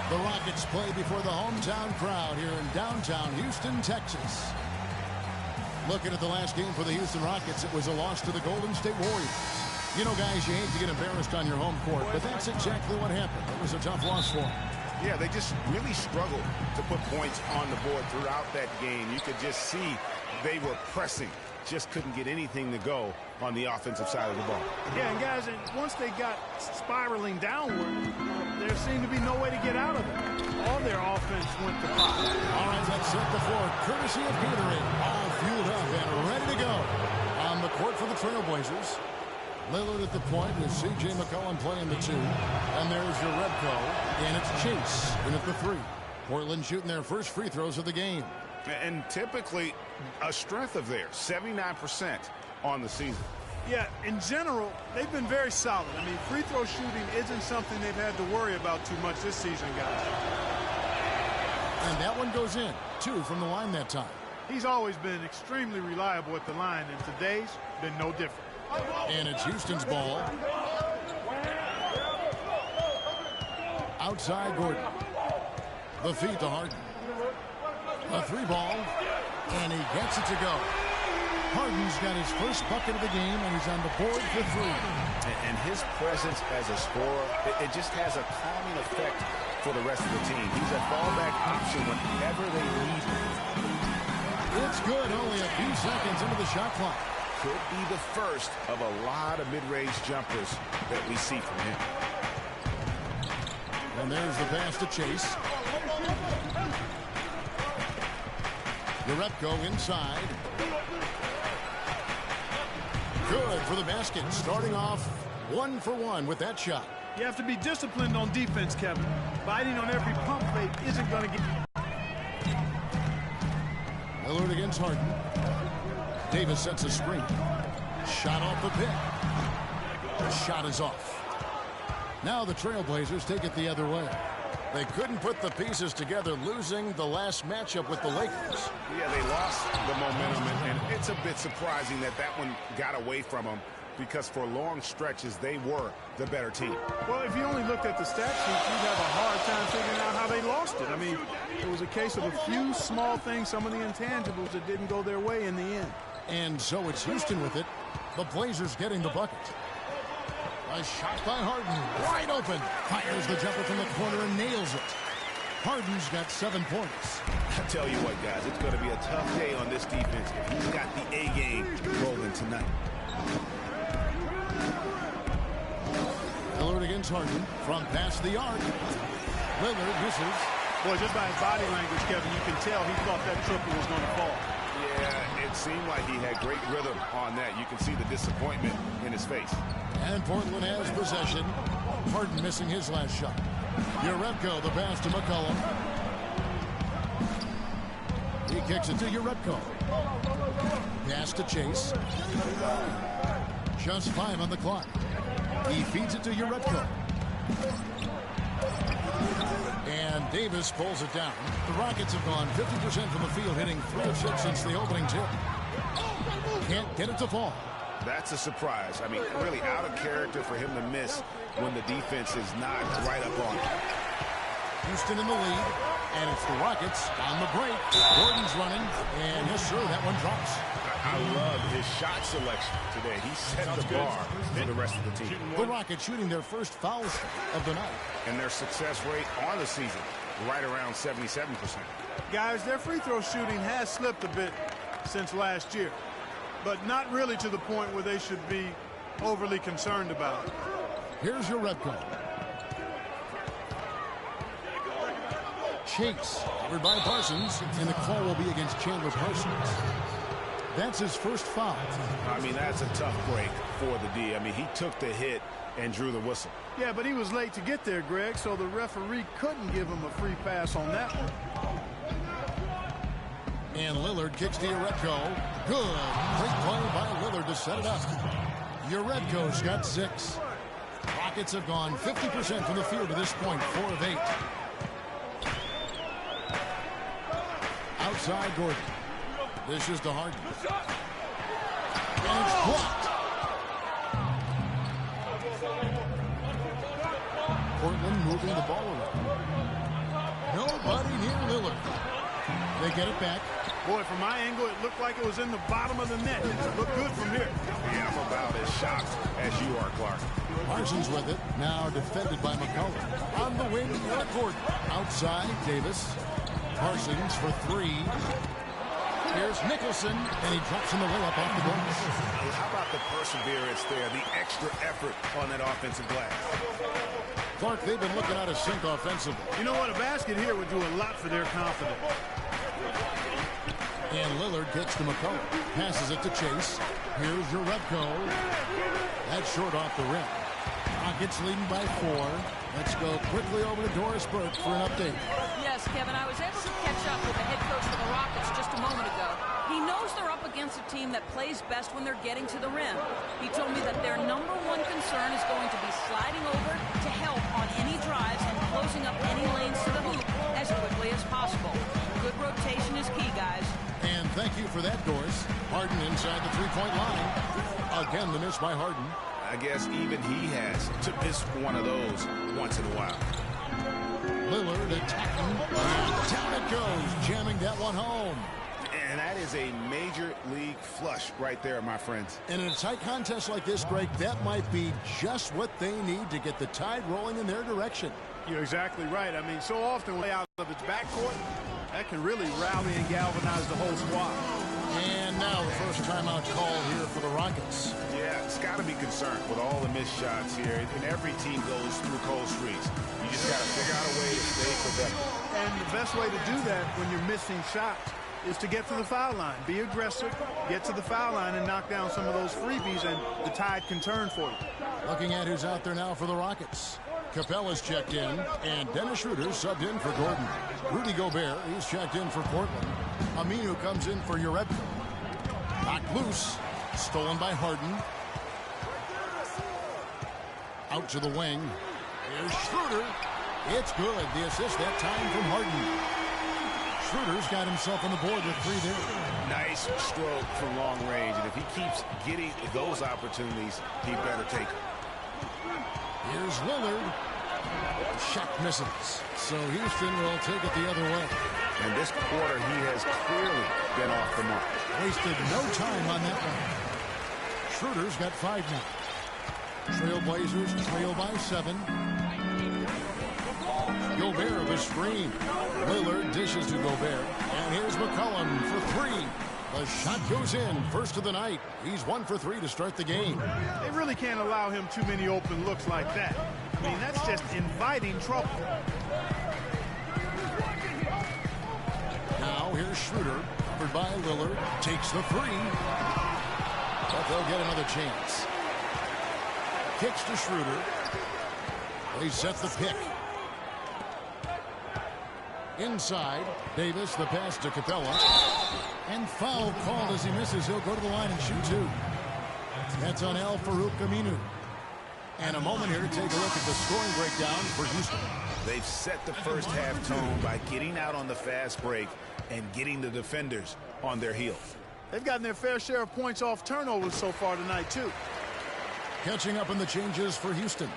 The Rockets play before the hometown crowd here in downtown Houston, Texas. Looking at the last game for the Houston Rockets, it was a loss to the Golden State Warriors. You know, guys, you hate to get embarrassed on your home court, but that's exactly what happened. It was a tough loss for them. Yeah, they just really struggled to put points on the board throughout that game. You could just see they were pressing, just couldn't get anything to go on the offensive side of the ball. Yeah, and guys, once they got spiraling downward, there seemed to be no way to get out of it. All their offense went to pot. All right, let's set the floor. Courtesy of Gatorade. All fueled up and ready to go. On the court for the Trailblazers. Lillard at the point with C.J. McCollum playing the 2. And there's your Rebko. And it's Chase in at the 3. Portland shooting their first free throws of the game. And typically a strength of theirs, 79% on the season. Yeah, in general, they've been very solid. I mean, free throw shooting isn't something they've had to worry about too much this season, guys. And that one goes in. 2 from the line that time. He's always been extremely reliable at the line, and today's been no different. And it's Houston's ball. Outside Gordon. The feed to Harden. A 3 ball. And he gets it to go. Harden's got his first bucket of the game, and he's on the board for 3. And his presence as a scorer, it just has a calming effect for the rest of the team. He's a fallback option whenever they need him. It's good. Only a few seconds into the shot clock. Could be the first of a lot of mid-range jumpers that we see from him. And there's the pass to Chase. Jerebko inside. Good for the basket. Starting off 1 for 1 with that shot. You have to be disciplined on defense, Kevin. Biting on every pump fake isn't going to get... Lillard against Harden. Davis sets a screen. Shot off the pick. The shot is off. Now the Trailblazers take it the other way. They couldn't put the pieces together, losing the last matchup with the Lakers. Yeah, they lost the momentum, and it's a bit surprising that that one got away from them, because for long stretches, they were the better team. Well, if you only looked at the stat sheet, you'd have a hard time figuring out how they lost it. I mean, it was a case of a few small things, some of the intangibles that didn't go their way in the end. And so it's Houston with it. The Blazers getting the bucket. A shot by Harden. Wide open. Fires the jumper from the corner and nails it. Harden's got 7 points. I tell you what, guys, it's going to be a tough day on this defense if he's got the A game rolling tonight. Lillard against Harden from past the arc. Lillard misses. Boy, just by his body language, Kevin, you can tell he thought that triple was going to fall. Yeah, it seemed like he had great rhythm on that. You can see the disappointment in his face. And Portland has possession. Harden missing his last shot. Jerebko, the pass to McCollum. He kicks it to Jerebko. Pass to Chase. Just 5 on the clock. He feeds it to Jerebko. And Davis pulls it down. The Rockets have gone 50% from the field, hitting 3 of 6 since the opening tip. Can't get it to fall. That's a surprise. I mean, really out of character for him to miss when the defense is not right up on him. Houston in the lead, and it's the Rockets on the break. Gordon's running, and yes, sir, that one drops. I love his shot selection today. He set the bar for the rest of the team. The Rockets shooting their first foul shot of the night. And their success rate on the season, right around 77%. Guys, their free throw shooting has slipped a bit since last year, but not really to the point where they should be overly concerned about it. Here's your Rebko. Chase, covered by Parsons, and the call will be against Chandler Parsons. That's his first foul. I mean, that's a tough break for the D. I mean, he took the hit and drew the whistle. Yeah, but he was late to get there, Greg, so the referee couldn't give him a free pass on that one. And Lillard kicks to Jerebko. Good. Great play by Lillard to set it up. Jerebko's got 6. Rockets have gone 50% from the field to this point, 4 of 8. Outside Gordon. This is to Harden. And it's blocked. Portland moving the ball around. Nobody near Lillard. They get it back. Boy, from my angle, it looked like it was in the bottom of the net. It looked good from here. Yeah, I'm about as shocked as you are, Clark. Parsons with it, now defended by McCollum. On the wing, Eric Gordon. Outside, Davis. Parsons for three. Here's Nicholson, and he drops in the layup off the glass. How about the perseverance there, the extra effort on that offensive glass? Clark, they've been looking out of sync offensively. You know what? A basket here would do a lot for their confidence. And Lillard gets to McCollum. Passes it to Chase. Here's Jerebko. That's short off the rim. Rockets leading by 4. Let's go quickly over to Doris Burke for an update. Yes, Kevin, I was able to catch up with the head coach for the Rockets just a moment ago. He knows they're up against a team that plays best when they're getting to the rim. He told me that their number one concern is going to be sliding over to help on any drives and closing up any lanes to the hoop as quickly as possible. Good rotation is key, guys. And thank you for that, Doris. Harden inside the three-point line. Again, the miss by Harden. I guess even he has to miss one of those once in a while. Lillard attacking. And down it goes, jamming that one home. And that is a major league flush right there, my friends. And in a tight contest like this, Greg, that might be just what they need to get the tide rolling in their direction. You're exactly right. I mean, so often when out of its backcourt, that can really rally and galvanize the whole squad. And now the first timeout call here for the Rockets. Yeah, it's got to be concerned with all the missed shots here. And every team goes through cold streaks. You just got to figure out a way to stay productive. And the best way to do that when you're missing shots is to get to the foul line. Be aggressive, get to the foul line, and knock down some of those freebies, and the tide can turn for you. Looking at who's out there now for the Rockets. Capella's checked in, and Dennis Schroeder subbed in for Gordon. Rudy Gobert, he's checked in for Portland. Aminu comes in for Jerebko. Knocked loose, stolen by Harden. Out to the wing. Here's Schroeder. It's good. The assist that time from Harden. Schroeder's got himself on the board with 3 there. Nice stroke from long range. And if he keeps getting those opportunities, he better take them. Here's Lillard. Shot misses. So Houston will take it the other way. And this quarter, he has clearly been off the mark. Wasted no time on that one. Schroeder's got 5 now. Trailblazers trail by 7. Gobert the screen. Lillard dishes to Gobert. And here's McCollum for 3. The shot goes in. First of the night. He's 1 for 3 to start the game. They really can't allow him too many open looks like that. I mean, that's just inviting trouble. Now here's Schroeder. Covered by Lillard. Takes the 3. But they'll get another chance. Kicks to Schroeder. They set the pick. Inside, Davis, the pass to Capella. And foul called as he misses. He'll go to the line and shoot 2. That's on Al-Farouq Aminu. And a moment here to take a look at the scoring breakdown for Houston. They've set the first half tone by getting out on the fast break and getting the defenders on their heels. They've gotten their fair share of points off turnovers so far tonight, too. Catching up in the changes for Houston.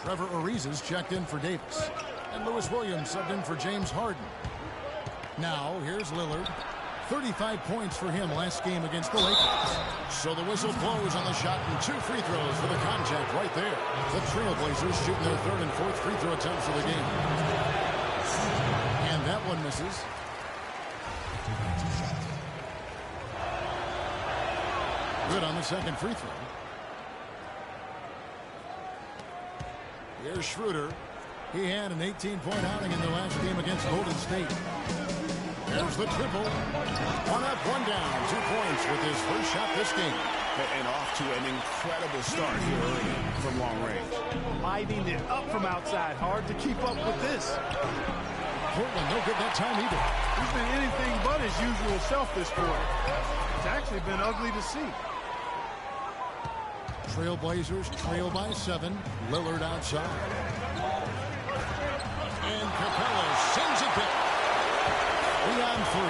Trevor Ariza's checked in for Davis. And Lewis Williams subbed in for James Harden. Now, here's Lillard. 35 points for him last game against the Lakers. So the whistle blows on the shot and 2 free throws for the contact right there. The Trailblazers shooting their 3rd and 4th free throw attempts of the game. And that one misses. Good on the 2nd free throw. Here's Schroeder. He had an 18-point outing in the last game against Golden State. There's the triple. 1 up, 1 down. 2 points with his first shot this game. And off to an incredible start here early from long range. Lighting it up from outside. Hard to keep up with this. Portland no good that time either. He's been anything but his usual self this quarter. It's actually been ugly to see. Trailblazers trail by 7. Lillard outside. And Capella sends it back. Beyond 3.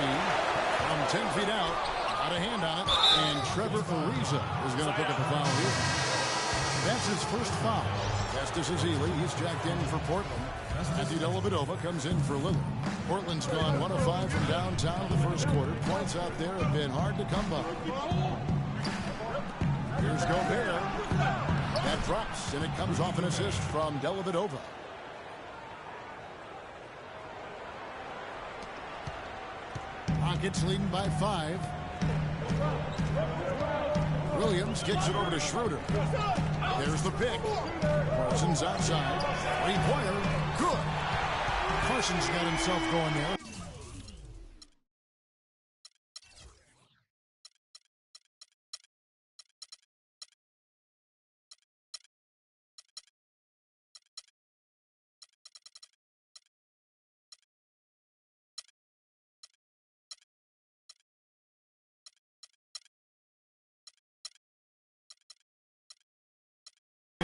From 10 feet out. Got a hand on it. And Trevor Ariza is going to pick up a foul here. That's his first foul. Festus Ezeli, he's jacked in for Portland. Matthew Dellavedova comes in for Lillard. Portland's gone 1 of 5 from downtown in the first quarter. Points out there have been hard to come by. Here's Gobert. That drops, and it comes off an assist from Dellavedova. Rockets leading by 5. Williams kicks it over to Schroeder. There's the pick. Parsons outside. Three-pointer. Good. Parsons got himself going there.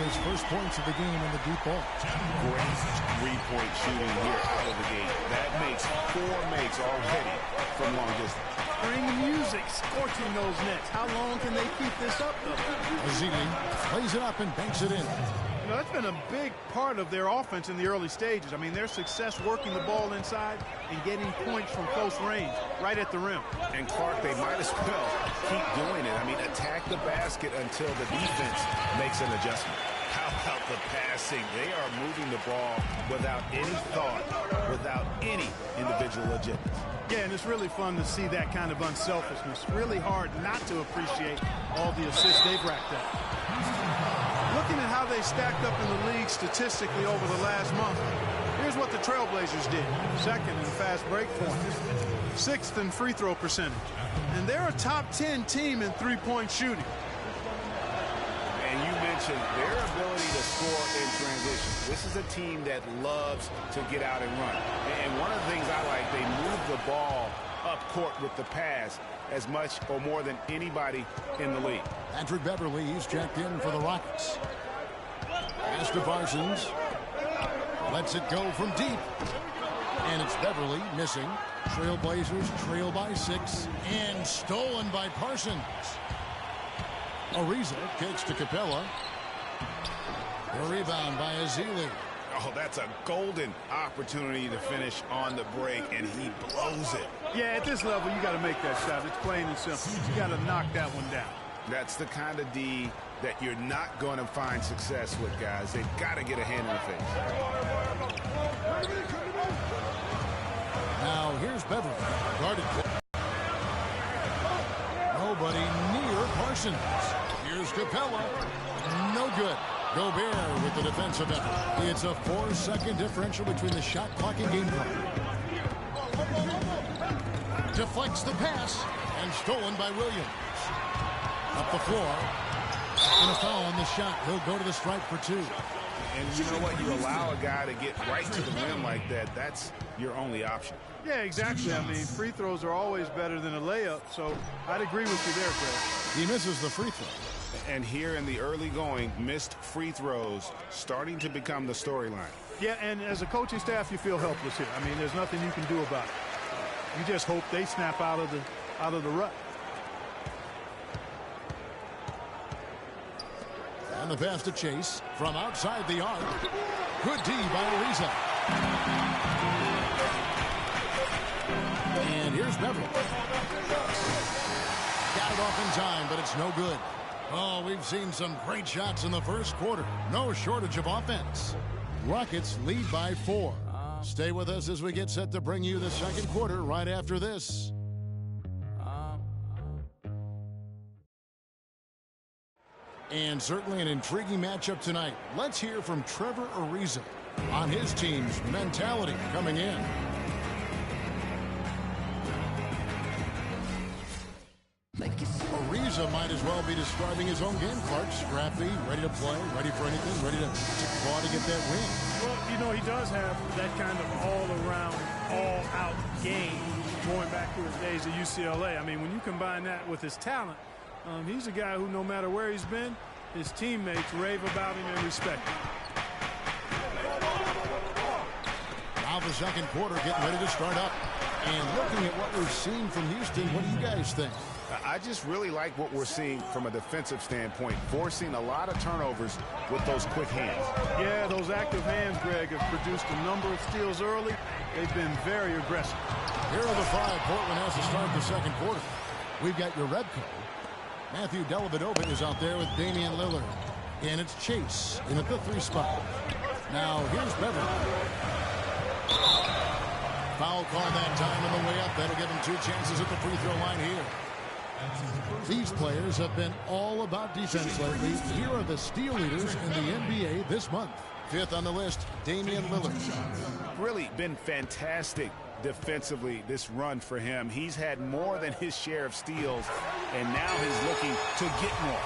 His first points of the game in the deep ball. Great three-point shooting here out of the gate. That makes 4 makes already from long distance. Bring the music, scorching those nets. How long can they keep this up, though? Ezeli plays it up and banks it in. You know, that's been a big part of their offense in the early stages. I mean, their success working the ball inside and getting points from close range, right at the rim. And Clark, they might as well keep doing it. I mean, attack the basket until the defense makes an adjustment. How about the passing? They are moving the ball without any thought, without any individual agendas. Yeah, and it's really fun to see that kind of unselfishness. Really hard not to appreciate all the assists they've racked up. Looking at how they stacked up in the league statistically over the last month, here's what the Trailblazers did. 2nd in fast break points, 6th in free throw percentage. And they're a top 10 team in three-point shooting. And you mentioned their ability to score in transition. This is a team that loves to get out and run. And one of the things I like, they move the ball up court with the pass as much or more than anybody in the league. Patrick Beverly, he's checked in for the Rockets. Pass to Parsons. Lets it go from deep. And it's Beverly missing. Trailblazers trail by 6. And stolen by Parsons. Ariza kicks to Capella. The rebound by Ezeli. Oh, that's a golden opportunity to finish on the break, and he blows it. Yeah, at this level, you got to make that shot. It's plain and simple. You got to knock that one down. That's the kind of D that you're not going to find success with, guys. They've got to get a hand in the face. Now, here's Beverly. Guarded. Nobody near Parsons. Here's Capella. No good. Gobert with the defensive effort. It's a 4-second differential between the shot clock and game clock. Deflects the pass and stolen by Williams. Up the floor. And a foul on the shot. He'll go to the stripe for 2. And you know what? You allow a guy to get right to the rim like that. That's your only option. Yeah, exactly. I mean, free throws are always better than a layup, so I'd agree with you there, Greg. He misses the free throw. And here in the early going, missed free throws starting to become the storyline. Yeah, and as a coaching staff, you feel helpless here. I mean, there's nothing you can do about it. You just hope they snap out of the rut. And the pass to Chase from outside the arc. Good D by Ariza. And here's Beverly. Got it off in time, but it's no good. Oh, we've seen some great shots in the first quarter. No shortage of offense. Rockets lead by 4. Stay with us as we get set to bring you the second quarter right after this. And certainly an intriguing matchup tonight. Let's hear from Trevor Ariza on his team's mentality coming in. Ariza might as well be describing his own game, Clark. Scrappy, ready to play, ready for anything, ready to claw to get that win. Well, you know, he does have that kind of all-around, all-out game going back to his days at UCLA. I mean, when you combine that with his talent, he's a guy who, no matter where he's been, his teammates rave about him and respect him. Now the second quarter getting ready to start up. And looking at what we've seen from Houston, what do you guys think? I just really like what we're seeing from a defensive standpoint, forcing a lot of turnovers with those quick hands. Yeah, those active hands, Greg, have produced a number of steals early. They've been very aggressive. Here are the 5 Portland has to start the second quarter. We've got your Rebco. Matthew Dellavedova is out there with Damian Lillard. And it's Chase in at the 3 spot. Now here's Beverly. Foul call that time on the way up. That'll give him 2 chances at the free throw line here. These players have been all about defense lately. Here are the steal leaders in the NBA this month. 5th on the list, Damian Lillard. Really been fantastic defensively this run for him. He's had more than his share of steals, and now he's looking to get more.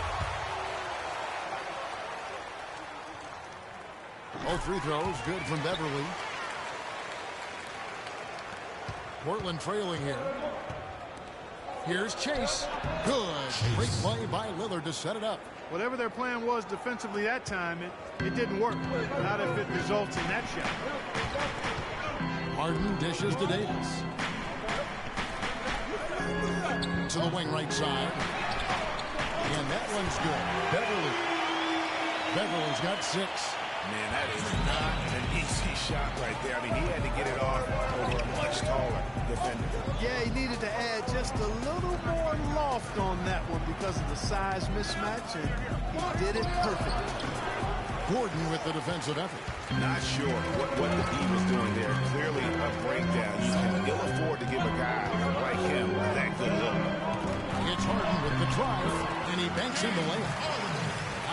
Both free throws good from Beverly. Portland trailing here. Here's Chase. Good. Great play by Lillard to set it up. Whatever their plan was defensively that time, it didn't work. Not if it results in that shot. Harden dishes to Davis. To the wing right side. And that one's good. Beverly's got 6. Man, that is not an easy shot right there. I mean, he had to get it off over a much taller defender. Yeah, he needed to add just a little more loft on that one because of the size mismatch, and he did it perfectly. Gordon with the defensive effort. Not sure what the D was doing there. Clearly a breakdown. You can ill afford to give a guy like him that good look. It's Harden with the drive, and he banks in the layup.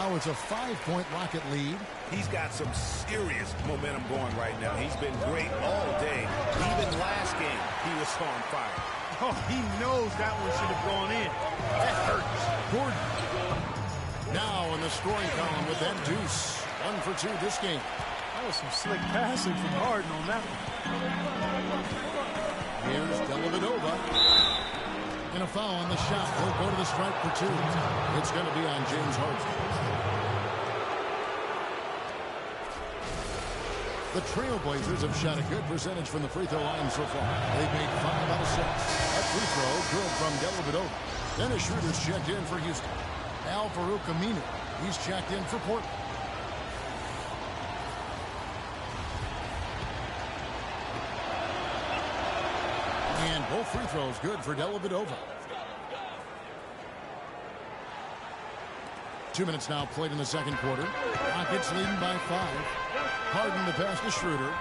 Now it's a 5-point Rocket lead. He's got some serious momentum going right now. He's been great all day. Even last game, he was on fire. Oh, he knows that one should have gone in. That hurts. Gordon. Now in the scoring column with that deuce. 1 for 2 this game. That was some slick passing from Harden on that one. Here's Dellavedova. And a foul on the shot. He'll go to the stripe for 2. It's going to be on James Harden. The Trailblazers have shot a good percentage from the free throw line so far. They've made 5 out of 6. That free throw good from Dellavedova. Dennis Schroeder's checked in for Houston. Al-Farouq Aminu, he's checked in for Portland. And both free throws good for Dellavedova. 2 minutes now played in the second quarter. Rockets leading by 5. Harden the pass to Schroeder.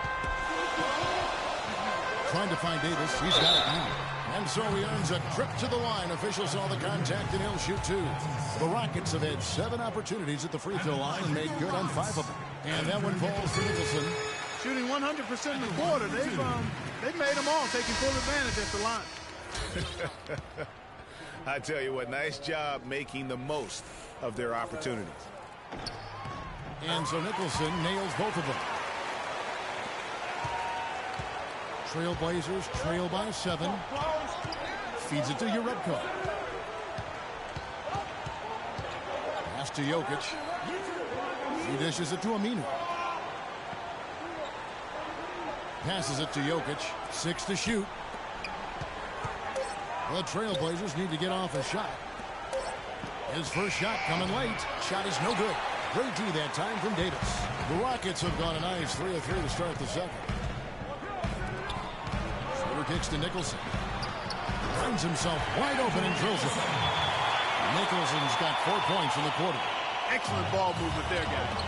Trying to find Davis. He's got it now. And so he earns a trip to the line. Officials saw the contact and he'll shoot 2. The Rockets have had 7 opportunities at the free throw line and made good on 5 of them. And that one falls to Nicholson. Shooting 100% in the quarter. They've made them all, taking full advantage at the line. I tell you what, nice job making the most of their opportunities. And so Nicholson nails both of them. Trailblazers trail by 7. Feeds it to Jerebko. Pass to Jokic. He dishes it to Aminu. Passes it to Jokic. 6 to shoot. The Trailblazers need to get off a shot. His first shot coming late. Shot is no good. Great D that time from Davis. The Rockets have gone a nice 3 of 3 to start the second. Schroeder kicks to Nicholson. Finds himself wide open and drills it. Nicholson's got 4 points in the quarter. Excellent ball movement there, guys.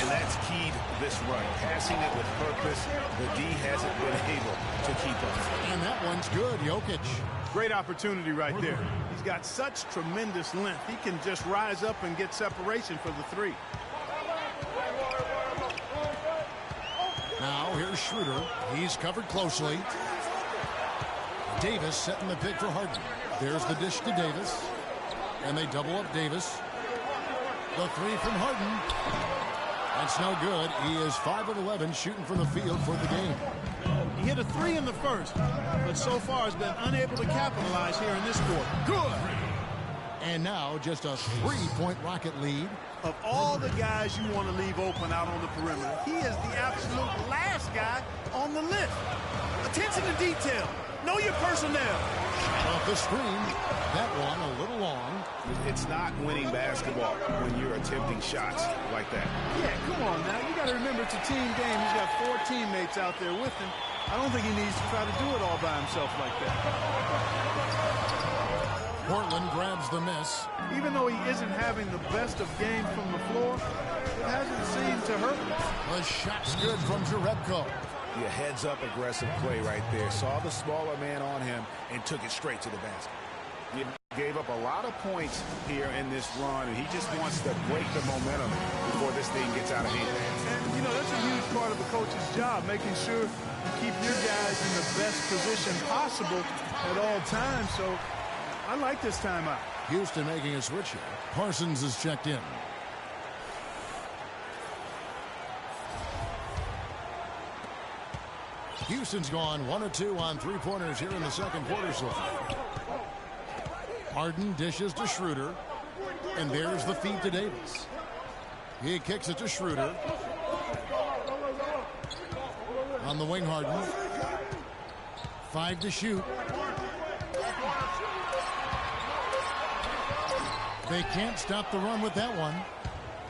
And that's keyed this run. Passing it with purpose. The D hasn't been able to keep up. And that one's good. Jokic. Great opportunity right there. He's got such tremendous length. He can just rise up and get separation for the 3. Now here's Schroeder. He's covered closely. Davis setting the pick for Harden. There's the dish to Davis. And they double up Davis. The 3 from Harden. That's no good. He is 5 of 11 shooting from the field for the game. He hit a 3 in the first, but so far has been unable to capitalize here in this quarter. Good. And now just a 3-point Rocket lead. Of all the guys you want to leave open out on the perimeter, he is the absolute last guy on the list. Attention to detail. Know your personnel. Off the screen. That one a little long. It's not winning basketball when you're attempting shots like that. Yeah, come on now. You got to remember it's a team game. He's got 4 teammates out there with him. I don't think he needs to try to do it all by himself like that. Portland grabs the miss. Even though he isn't having the best of games from the floor, it hasn't seemed to hurt him. The shot's good from Jerebko. Yeah, heads-up aggressive play right there. Saw the smaller man on him and took it straight to the basket. He gave up a lot of points here in this run, and he just wants to break the momentum before this thing gets out of hand. And, you know, that's a huge part of the coach's job, making sure you keep your guys in the best position possible at all times. So I like this timeout. Houston making a switch here. Parsons is checked in. Houston's gone 1 of 2 on 3-pointers here in the second quarter so far. Harden dishes to Schroeder. And there's the feed to Davis. He kicks it to Schroeder. On the wing, Harden. 5 to shoot. They can't stop the run with that one.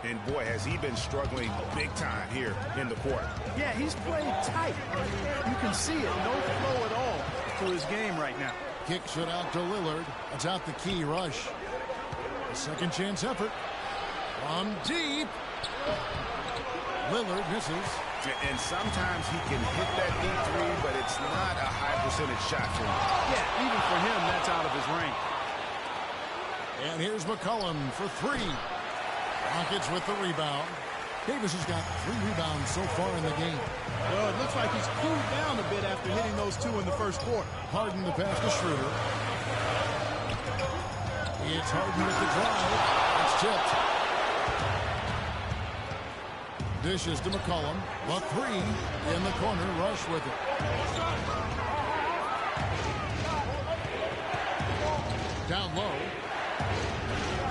And boy, has he been struggling big time here in the quarter. Yeah, he's played tight. You can see it. No flow at all to his game right now. Kicks it out to Lillard. That's out the key. Rush. A second chance effort. From deep. Lillard misses. And sometimes he can hit that deep three, but it's not a high percentage shot for him. Yeah, even for him, that's out of his range. And here's McCollum for 3. Rockets with the rebound. Davis has got 3 rebounds so far in the game. Well, it looks like he's cooled down a bit after hitting those 2 in the first quarter. Harden the pass to Schroeder. It's Harden with the drive. It's tipped. Dishes to McCollum. A 3 in the corner. Rush with it. Down low.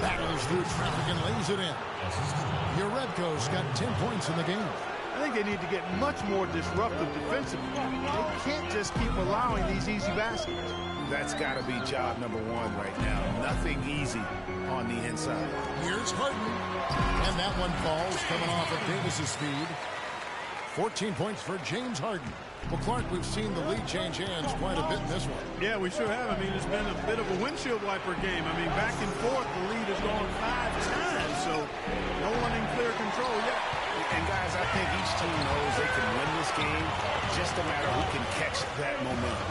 Battles through traffic and lays it in. Jerebko's got 10 points in the game. I think they need to get much more disruptive defensively. They can't just keep allowing these easy baskets. That's got to be job number 1 right now. Nothing easy on the inside. Here's Harden. And that one falls coming off of Davis's speed. 14 points for James Harden. Well, Clark, we've seen the lead change hands quite a bit in this one. Yeah, we sure have. I mean, it's been a bit of a windshield wiper game. I mean, back and forth, the lead has gone 5 times, so no one in clear control yet. And, guys, I think each team knows they can win this game, just a matter who can catch that momentum.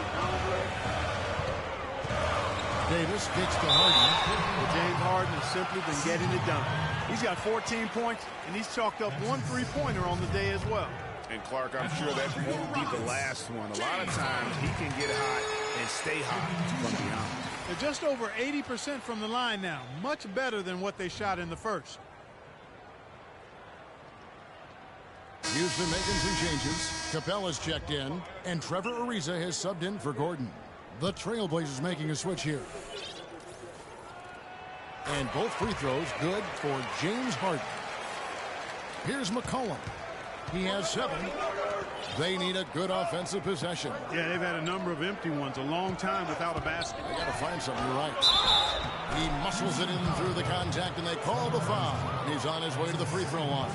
Davis kicks to Harden. Well, James Harden has simply been getting it done. He's got 14 points, and he's chalked up 1 3-pointer on the day as well. And Clark, I'm sure that won't be the last one. A lot of times he can get hot and stay hot from behind. They're just over 80% from the line now. Much better than what they shot in the first. Houston making some changes. Capella's checked in, and Trevor Ariza has subbed in for Gordon. The Trailblazers making a switch here. And both free throws good for James Harden. Here's McCollum. He has 7. They need a good offensive possession. Yeah, they've had a number of empty ones, a long time without a basket. They got to find something right. He muscles it in through the contact, and they call the foul. He's on his way to the free throw line.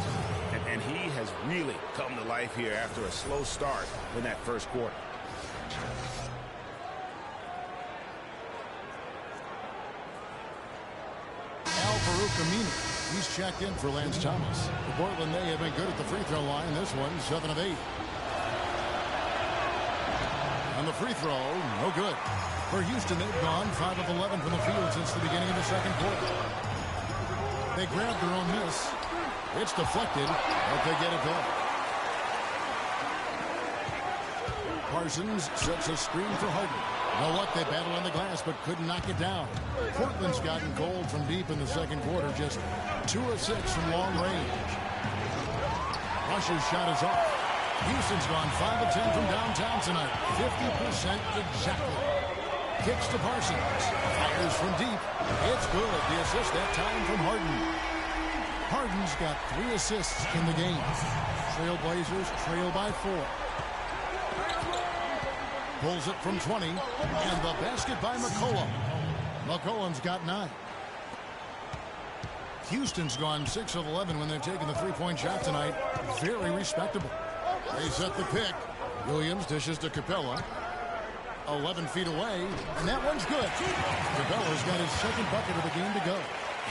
And he has really come to life here after a slow start in that first quarter. Al-Farouq Aminu. He's checked in for Lance Thomas. The Portland, they have been good at the free throw line. This one, 7 of 8. And the free throw, no good. For Houston, they've gone 5 of 11 from the field since the beginning of the second quarter. They grabbed their own miss. It's deflected, but they get it back. Parsons sets a screen for Harden. Well, what, they battled on the glass but couldn't knock it down. Portland's gotten cold from deep in the second quarter, just 2 of 6 from long range. Rush's shot is off. Houston's gone 5 of 10 from downtown tonight. 50% exactly. Kicks to Parsons. Fires from deep. It's good. The assist that time from Harden. Harden's got 3 assists in the game. Trailblazers trail by 4. Pulls it from 20, and the basket by McCollum. McCollum's got 9. Houston's gone 6 of 11 when they've taken the three-point shot tonight. Very respectable. They set the pick. Williams dishes to Capella. 11 feet away, and that one's good. Capella's got his second bucket of the game to go.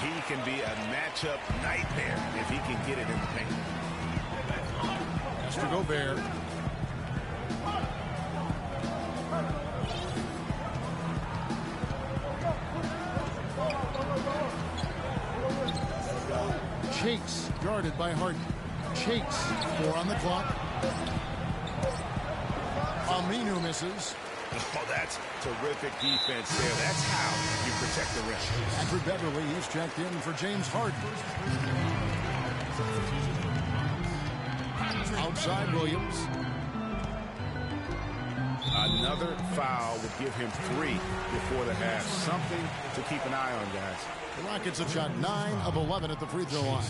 He can be a matchup nightmare if he can get it in the paint. Mr. Gobert. Chase guarded by Harden. Chase, 4 on the clock. Aminu misses. Oh, that's terrific defense there. That's how you protect the rim. Patrick Beverly, he's checked in for James Harden. Outside Williams. Another foul would give him 3 before the half. Something to keep an eye on, guys. The Rockets have shot 9 of 11 at the free throw line.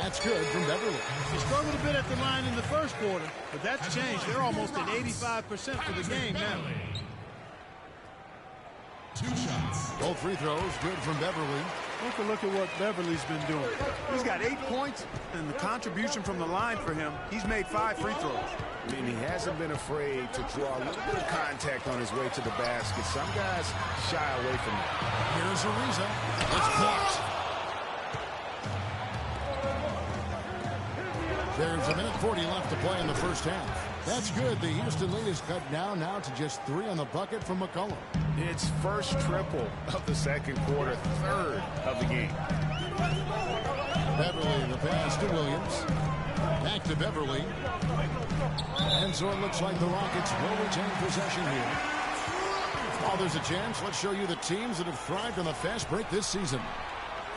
That's good from Beverly. They struggled a bit at the line in the first quarter, but that's changed. They're almost at 85% for the game now. 2 shots. Both free throws good from Beverly. Take a look at what Beverly's been doing. He's got 8 points, and the contribution from the line for him, he's made 5 free throws. I mean, he hasn't been afraid to draw a little bit of contact on his way to the basket. Some guys shy away from it. Here's Ariza. It's blocked. There's 1:40 left to play in the first half. That's good. The Houston lead is cut down now to just 3 on the bucket from McCollum. It's first triple of the second quarter, 3rd of the game. Beverly, the pass to Williams. Back to Beverly. And so it looks like the Rockets will retain possession here. While there's a chance, let's show you the teams that have thrived on the fast break this season.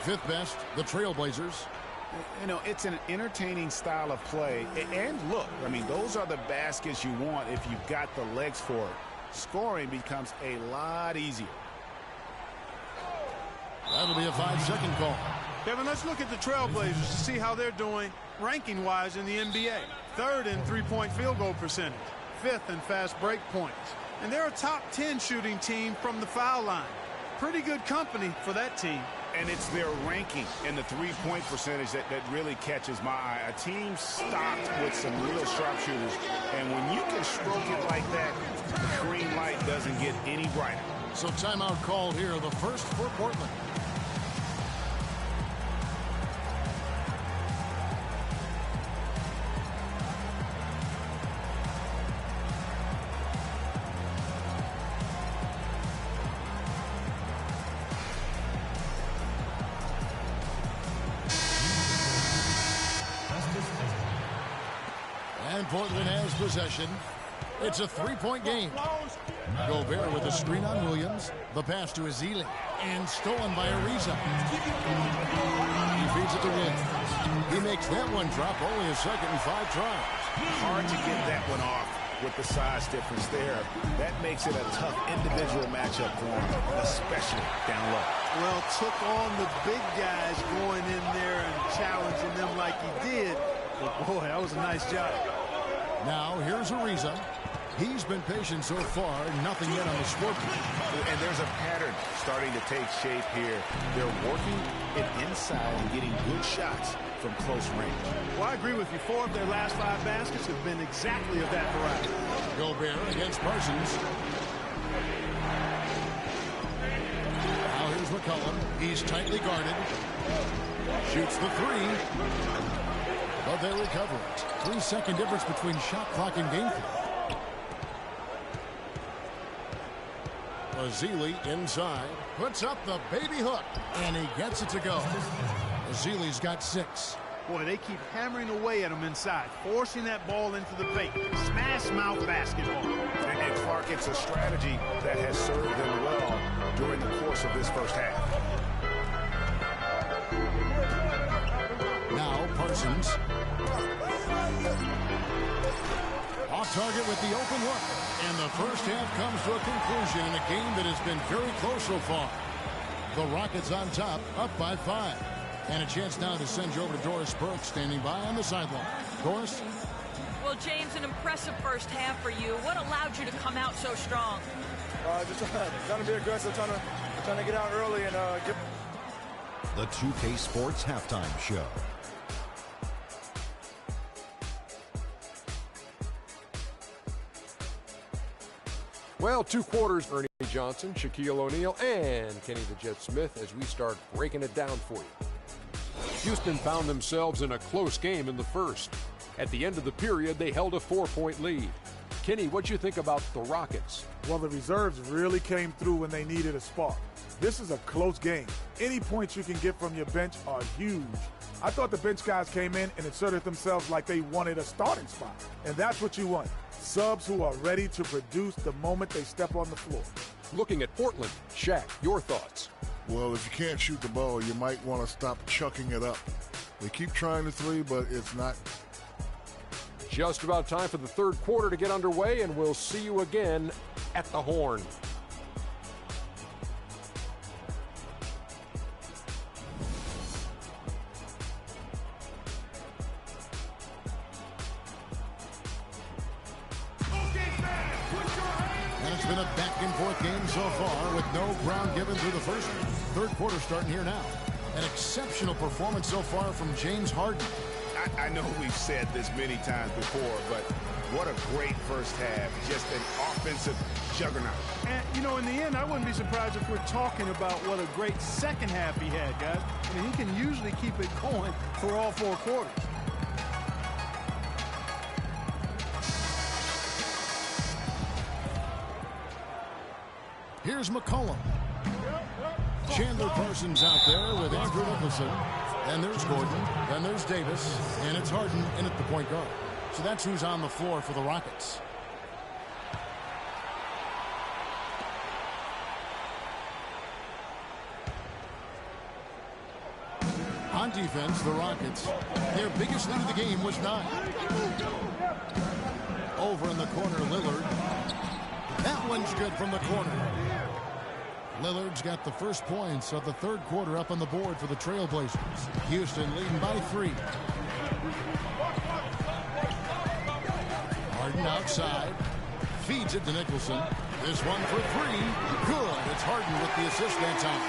5th best, the Trailblazers. You know, it's an entertaining style of play. And look, I mean, those are the baskets you want if you've got the legs for it. Scoring becomes a lot easier. That'll be a 5-second call. Kevin, let's look at the Trailblazers to see how they're doing ranking-wise in the NBA. 3rd in three-point field goal percentage. 5th in fast break points. And they're a top 10 shooting team from the foul line. Pretty good company for that team. And it's their ranking and the three-point percentage that really catches my eye. A team stocked with some real sharpshooters. And when you can stroke it like that, the green light doesn't get any brighter. So timeout called here, the first for Portland. And Portland has possession. It's a 3-point game. Gobert with a screen on Williams. The pass to Ezeli. And stolen by Ariza. He feeds it to Williams. He makes that one drop, only a second and 5 tries. Hard to get that one off with the size difference there. That makes it a tough individual matchup for him, especially down low. Well, took on the big guys going in there and challenging them like he did. But boy, that was a nice job. Now, here's Ariza. He's been patient so far, nothing yet on the scoreboard. And there's a pattern starting to take shape here. They're working it inside and getting good shots from close range. Well, I agree with you. 4 of their last 5 baskets have been exactly of that variety. Gobert against Parsons. Now here's McCollum. He's tightly guarded. Shoots the 3. But they recover it. 3-second difference between shot clock and game clock. Ezeli inside. Puts up the baby hook. And he gets it to go. Ezeli's got 6. Boy, they keep hammering away at him inside, forcing that ball into the paint. Smash mouth basketball. And Clark, it's a strategy that has served them well during the course of this first half. Now Parsons. Off target with the open look. And the first half comes to a conclusion in a game that has been very close so far. The Rockets on top, up by 5. And a chance now to send you over to Doris Burke, standing by on the sideline. Doris? Well, James, an impressive first half for you. What allowed you to come out so strong? Just trying to be aggressive, trying to get out early and get... The 2K Sports Halftime Show. Well, 2 quarters, Ernie Johnson, Shaquille O'Neal, and Kenny the Jet Smith as we start breaking it down for you. Houston found themselves in a close game in the first. At the end of the period, they held a 4-point lead. Kenny, what'd you think about the Rockets? Well, the reserves really came through when they needed a spark. This is a close game. Any points you can get from your bench are huge. I thought the bench guys came in and inserted themselves like they wanted a starting spot. And that's what you want. Subs who are ready to produce the moment they step on the floor. Looking at Portland, Shaq, your thoughts? Well, if you can't shoot the ball, you might want to stop chucking it up. They keep trying the three, but it's not. Just about time for the third quarter to get underway, and we'll see you again at the Horn. It's been a back-and-forth game so far with no ground given through the first. Third quarter starting here now. An exceptional performance so far from James Harden. I know we've said this many times before, but what a great first half. Just an offensive juggernaut. And, you know, in the end, I wouldn't be surprised if we're talking about what a great second half he had, guys. I mean, he can usually keep it going for all 4 quarters. Here's McCollum. Chandler Parsons out there with Andrew Nicholson. And there's Gordon. Then there's Davis. And it's Harden in at the point guard. So that's who's on the floor for the Rockets. On defense, the Rockets, their biggest lead of the game was 9. Over in the corner, Lillard. That one's good from the corner. Lillard's got the first points of the third quarter up on the board for the Trailblazers. Houston leading by 3. Harden outside. Feeds it to Nicholson. This one for 3. Good. It's Harden with the assist that time.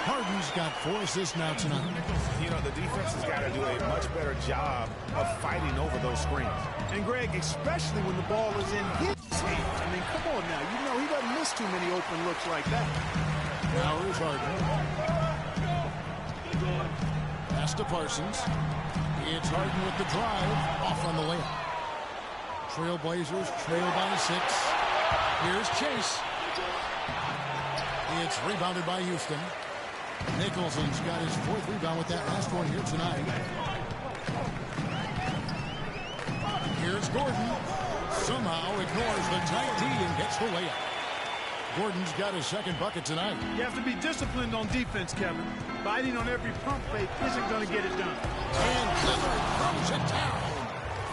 Harden's got 4 assists now tonight. You know, the defense has got to do a much better job of fighting over those screens. And, Greg, especially when the ball is in his hands. I mean, come on now. You know he doesn't miss too many open looks like that. Now here's Harden. Pass to Parsons. It's Harden with the drive. Off on the layup. Trailblazers trail by 6. Here's Chase. It's rebounded by Houston. Nicholson's got his 4th rebound with that last one here tonight. Here's Gordon. Somehow ignores the tight D and gets the layup. Gordon's got his 2nd bucket tonight. You have to be disciplined on defense, Kevin. Biting on every pump fake isn't going to get it done. And Lillard throws it down.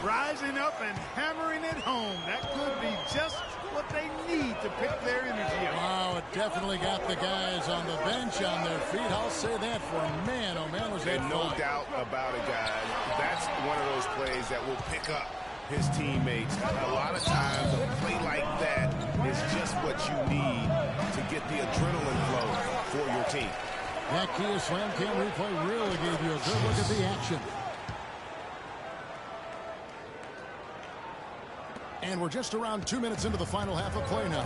Rising up and hammering it home. That could be just what they need to pick their energy up. Wow, it definitely got the guys on the bench on their feet. I'll say that for man. Oh, man, was that And no fun. doubt about it, guys. That's one of those plays that will pick up his teammates. A lot of times, a play like that is just what you need to get the adrenaline flow for your team. That Kia Slam Cam replay really gave you a good look at the action. And we're just around 2 minutes into the final half of play now.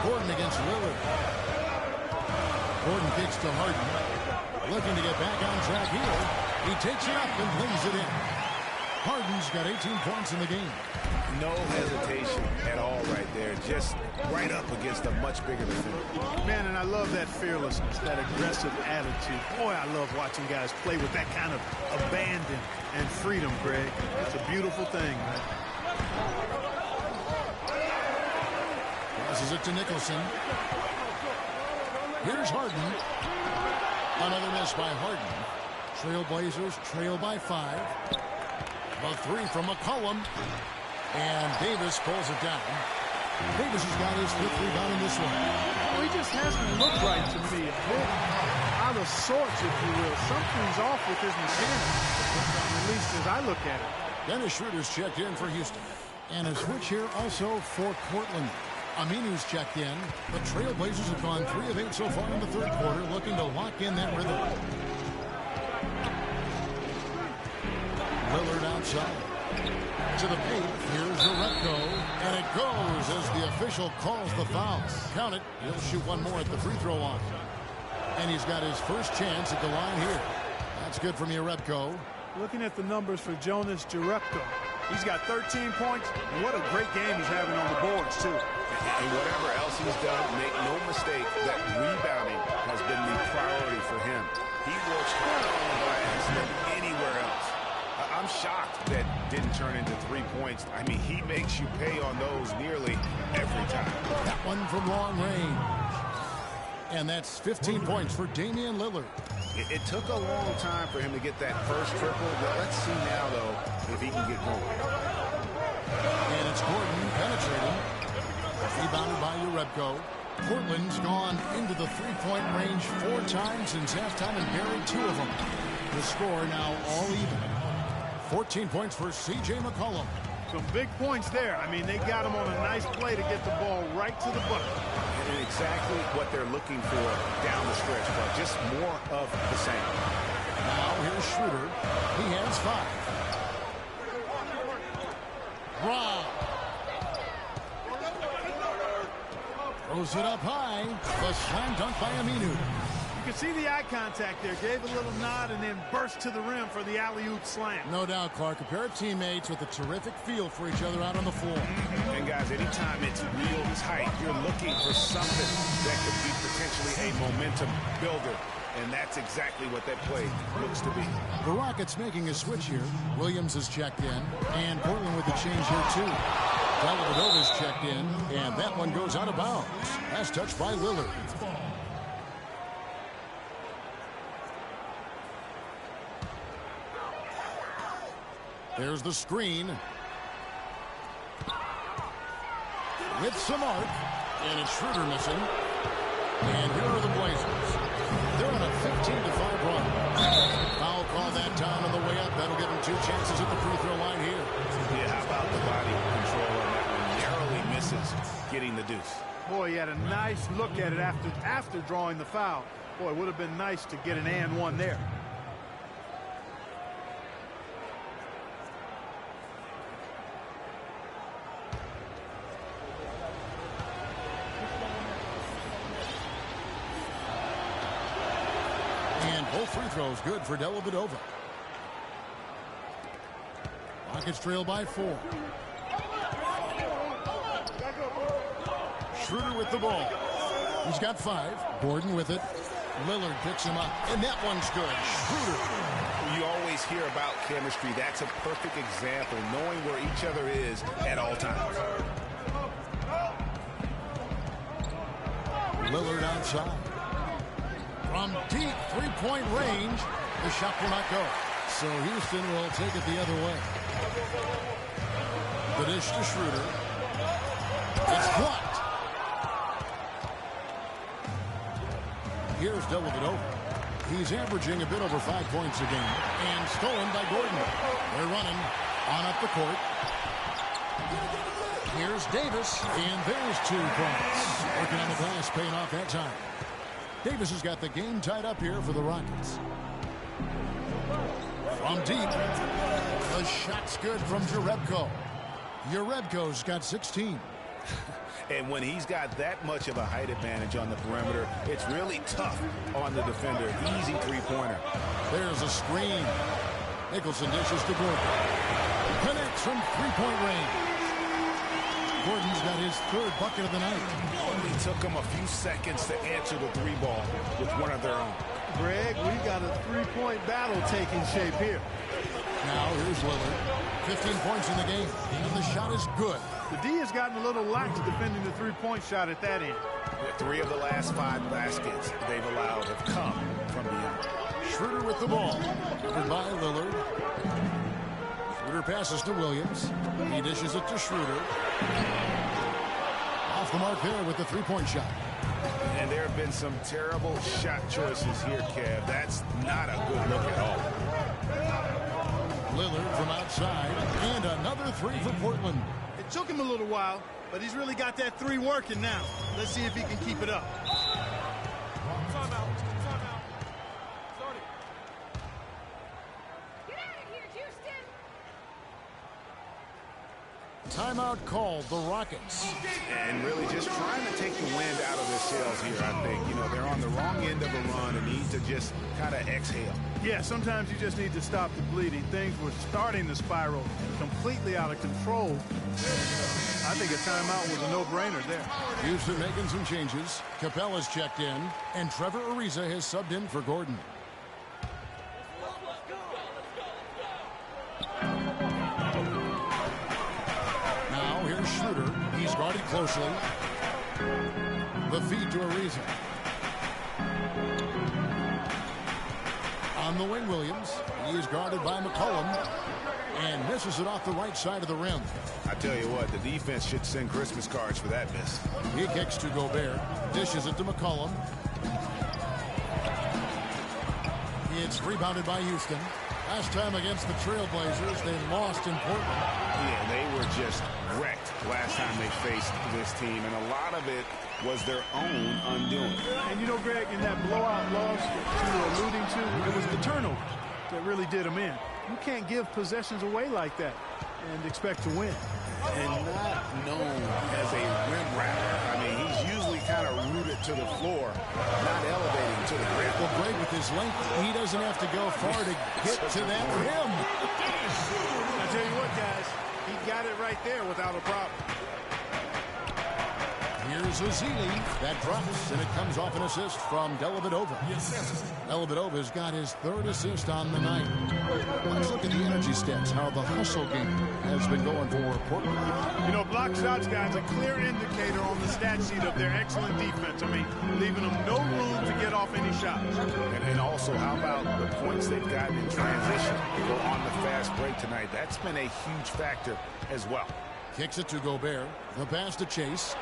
Gordon against Lillard. Gordon kicks to Harden. Looking to get back on track here. He takes it up and lays it in. Harden's got 18 points in the game. No hesitation at all right there. Just right up against a much bigger defender. Man, and I love that fearlessness, that aggressive attitude. Boy, I love watching guys play with that kind of abandon and freedom, Greg. It's a beautiful thing, man. Passes it to Nicholson. Here's Harden. Another miss by Harden. Trailblazers trail by 5. The 3 from McCollum. And Davis pulls it down. Davis has got his 5th rebound in this one. Well, he just hasn't looked right to me. A bit out of sorts, if you will. Something's off with his mechanics, at least as I look at it. Dennis Schroeder's checked in for Houston. And a switch here also for Portland. Aminu's checked in. The Trailblazers have gone 3 of 8 so far in the 3rd quarter, looking to lock in that rhythm. Lillard outside. To the paint. Here's Jerebko. And it goes as the official calls the foul. Count it. He'll shoot one more at the free throw line. And he's got his first chance at the line here. That's good from Jerebko. Looking at the numbers for Jonas Jerebko, he's got 13 points, and what a great game he's having on the boards, too. And whatever else he's done, make no mistake that rebounding has been the priority for him. He works harder on the glass than anywhere else. I'm shocked that didn't turn into 3 points. I mean, he makes you pay on those nearly every time. That one from long range. And that's 15 points for Damian Lillard. It took a long time for him to get that first triple. Let's see now, though, if he can get going. And it's Gordon penetrating. Rebounded by Jerebko. Portland's gone into the three-point range 4 times since halftime and buried 2 of them. The score now all even. 14 points for C.J. McCollum. Some big points there. I mean, they got him on a nice play to get the ball right to the bucket. And exactly what they're looking for down the stretch, but just more of the same. Now here's Schroeder. He has 5. Rob. Throws it up high. The slam dunk by Aminu. You can see the eye contact there. Gave a little nod and then burst to the rim for the alley-oop slam. No doubt, Clark. A pair of teammates with a terrific feel for each other out on the floor. And guys, anytime it's real tight, you're looking for something that could be potentially a momentum builder. And that's exactly what that play looks to be. The Rockets making a switch here. Williams is checked in. And Portland with the change here, too. Dellavedova's checked in. And that one goes out of bounds. Last touch by Lillard. There's the screen. With some arc. And it's Schroeder missing. And here are the Blazers. They're on a 15-5 run. Foul call that time on the way up. That'll give them 2 chances at the free throw line here. Yeah, how about the body control on that one? Narrowly misses getting the deuce. Boy, he had a nice look at it after drawing the foul. Boy, it would have been nice to get an and one there. Both free throws good for Dellavedova. Rockets trail by 4. Schroeder with the ball. He's got 5. Gordon with it. Lillard picks him up. And that one's good. Schroeder. You always hear about chemistry. That's a perfect example, knowing where each other is at all times. Lillard outside. From deep three-point range, the shot will not go. So Houston will take it the other way. The dish to Schroeder. It's blocked. Here's Dellavedova. He's averaging a bit over 5 points a game. And stolen by Gordon. They're running on up the court. Here's Davis. And there's 2 points. Working on the glass, paying off that time. Davis has got the game tied up here for the Rockets. From deep. The shot's good from Jerebko. Jerebko's got 16. And when he's got that much of a height advantage on the perimeter, it's really tough on the defender. Easy three-pointer. There's a screen. Nicholson dishes to Gordon. Connects from three-point range. Gordon's got his 3rd bucket of the night. Only took him a few seconds to answer the 3-ball with one of their own. Greg, we got a 3-point battle taking shape here. Now here's Lillard. 15 points in the game. And the shot is good. The D has gotten a little lax defending the 3-point shot at that end. 3 of the last 5 baskets they've allowed have come from beyond. Schroeder with the ball. Covered by Lillard. Schroeder passes to Williams. He dishes it to Schroeder. off the mark there with the three-point shot. And there have been some terrible shot choices here, Kev. That's not a good look at all. Lillard from outside, and another three for Portland. It took him a little while, but he's really got that three working now. Let's see if he can keep it up. Timeout. Starting. Timeout called, the Rockets. And really just trying to take the wind out of their sails here, I think. You know, they're on the wrong end of a run and need to just kind of exhale. Yeah, sometimes you just need to stop the bleeding. Things were starting to spiral completely out of control. I think a timeout was a no-brainer there. Houston making some changes. Capella's checked in, and Trevor Ariza has subbed in for Gordon. Now here's Schroeder. He's guarded closely. The feed to Ariza. On the wing, Williams. He is guarded by McCollum and misses it off the right side of the rim. I tell you what, the defense should send Christmas cards for that miss. He kicks to Gobert. Dishes it to McCollum. It's rebounded by Houston. Last time against the Trailblazers, they lost in Portland. Yeah, they were just wrecked last time they faced this team, and a lot of it was their own undoing. And you know, Greg, in that blowout loss that you were alluding to, it was the turnovers that really did them in. You can't give possessions away like that and expect to win. And not known as a rim rapper. I mean, he's usually kind of rooted to the floor, not elevating to the rim. Well, Greg, with his length, he doesn't have to go far to get to that rim. I tell you what, guys, he got it right there without a problem. Here's Ezeli. That drops, and it comes off an assist from Dellavedova. Dellavedova's got his third assist on the night. Let's look at the energy stats, how the hustle game has been going for Portland. You know, block shots, guys, a clear indicator on the stat sheet of their excellent defense. I mean, leaving them no room to get off any shots. And also, how about the points they've gotten in transition or on the fast break tonight? That's been a huge factor as well. Kicks it to Gobert. The pass to Chase.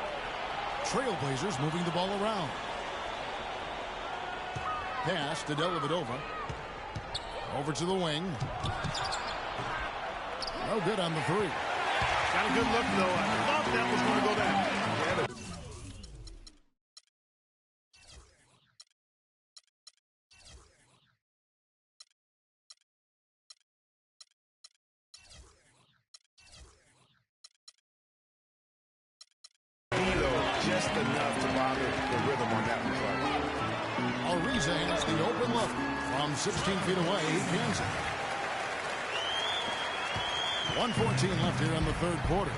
Trailblazers moving the ball around. Pass to Dellavedova. Over to the wing. No good on the three. Got a good look, though. I thought that was going to go down. Just enough to bother the rhythm on that one. Ariza has the open look from 16 feet away. He cans it. 1:14 left here in the third quarter.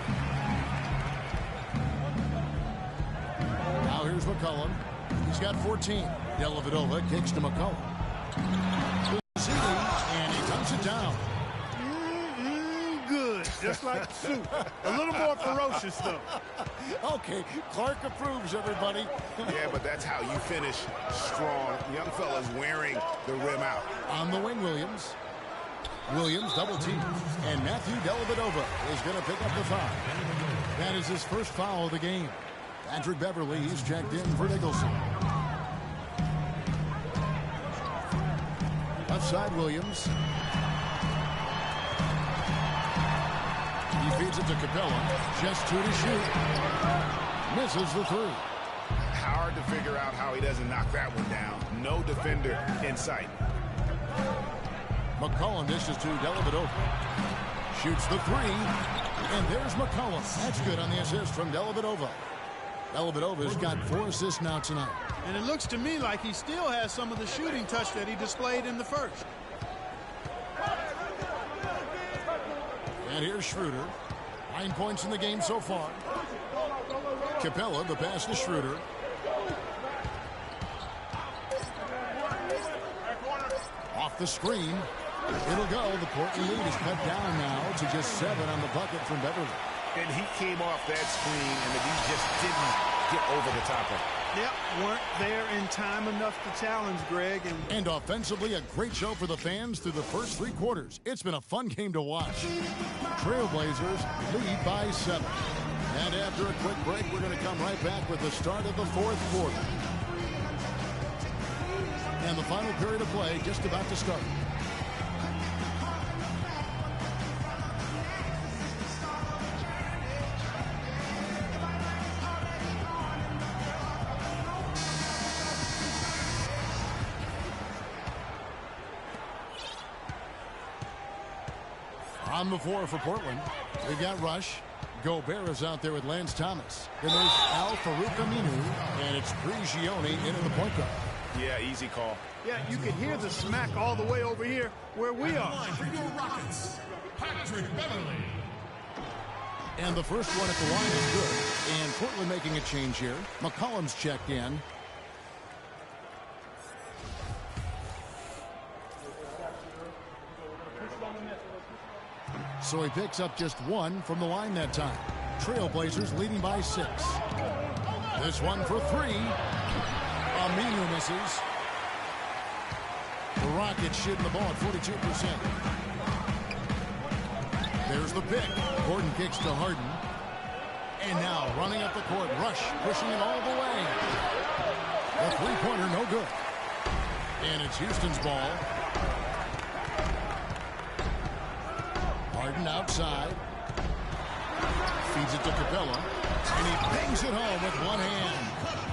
Now here's McCollum. He's got 14. Dellavedova kicks to McCollum. And he dunks it down. Good, just like soup. A little more ferocious, though. Okay, Clark approves, everybody. Yeah, but that's how you finish strong. Young fella's wearing the rim out. On the wing, Williams. Williams double team. And Matthew Dellavedova is going to pick up the foul. That is his first foul of the game. Patrick Beverly, he's checked in for Nicholson. Left side, Williams. He feeds it to Capella. Just two to shoot. Misses the three. Hard to figure out how he doesn't knock that one down. No defender in sight. McCollum dishes to Dellavedova. Shoots the three. And there's McCollum. That's good on the assist from Dellavedova. Dellavedova's got 4 assists now tonight. And it looks to me like he still has some of the shooting touch that he displayed in the first. And here's Schroeder. 9 points in the game so far. Capella, the pass to Schroeder. Off the screen. It'll go. The Portland lead is cut down now to just 7 on the bucket from Beverly. And he came off that screen, and the D just didn't get over the top of it. Yep, weren't there in time enough to challenge, Greg. And offensively, a great show for the fans through the first 3 quarters. It's been a fun game to watch. Trailblazers lead by 7. And after a quick break, we're going to come right back with the start of the fourth quarter. And the final period of play just about to start. On the floor for Portland, we've got Rush. Gobert is out there with Lance Thomas. Then there's Al-Farouq Aminu, and it's Prigioni into the point guard. Yeah, easy call. Yeah, you can hear the smack all the way over here where we are. For your Rockets, Patrick Beverley. And the first one at the line is good. And Portland making a change here. McCollum's checked in. So he picks up just one from the line that time. Trailblazers leading by 6. This one for 3. Aminu misses. The Rockets shooting the ball at 42%. There's the pick. Gordon kicks to Harden. And now running up the court. Rush pushing it all the way. The three-pointer no good. And it's Houston's ball. Harden outside. Feeds it to Capella. And he bangs it home with one hand.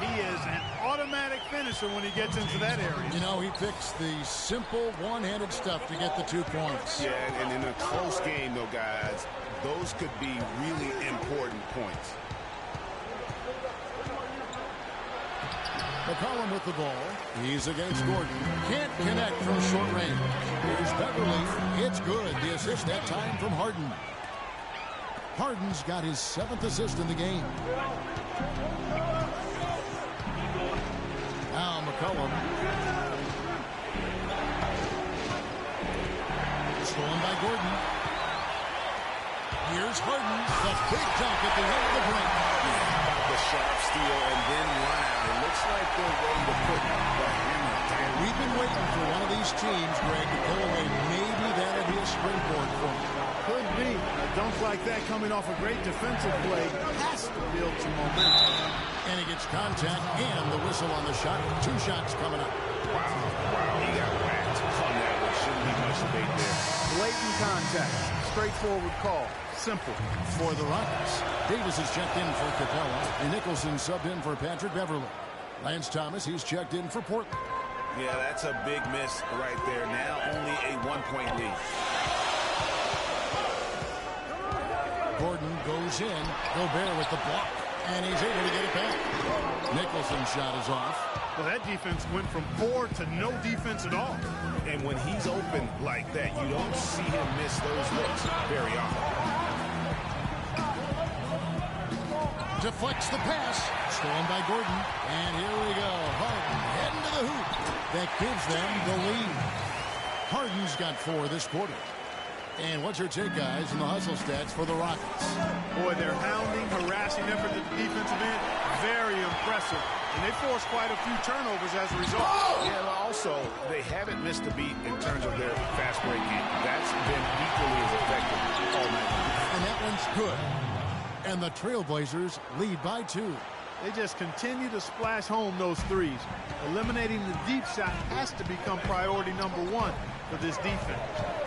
He is an automatic finisher when he gets into that area. You know, he picks the simple one-handed stuff to get the 2 points. Yeah, and in a close game, though, guys, those could be really important points. McCollum with the ball. He's against Gordon. Can't connect from short range. Here's Beverley. It's good. The assist that time from Harden. Harden's got his 7th assist in the game. Now McCollum. Stolen by Gordon. Here's Harden. The big dunk at the end of the break. The sharp steal and then run out. It looks like they're ready to put the hammer down. We've been waiting for one of these teams, Greg, to pull away. Maybe that'll be a springboard for them. Could be. Dunks like that coming off a great defensive play has to build some momentum. And he gets contact and the whistle on the shot. 2 shots coming up. Wow, he got whacked on that one. Shouldn't be much debate there. Blatant contact. Straightforward call. Simple. For the Rockets, Davis is checked in for Capella. And Nicholson subbed in for Patrick Beverley. Lance Thomas, he's checked in for Portland. Yeah, that's a big miss right there. Now only a 1-point lead. Gordon goes in. Gobert with the block. And he's able to get it back. Nicholson's shot is off. Well, that defense went from poor to no defense at all. And when he's open like that, you don't see him miss those looks very often. Deflects the pass. Stolen by Gordon. And here we go. Harden heading to the hoop. That gives them the lead. Harden's got 4 this quarter. And what's your take, guys, in the hustle stats for the Rockets? Boy, their hounding, harassing effort at the defensive end, very impressive. And they forced quite a few turnovers as a result. Yeah, also, they haven't missed a beat in terms of their fast break game. That's been equally as effective all night long. And that one's good. And the Trailblazers lead by 2. They just continue to splash home those threes. Eliminating the deep shot has to become priority number 1 for this defense.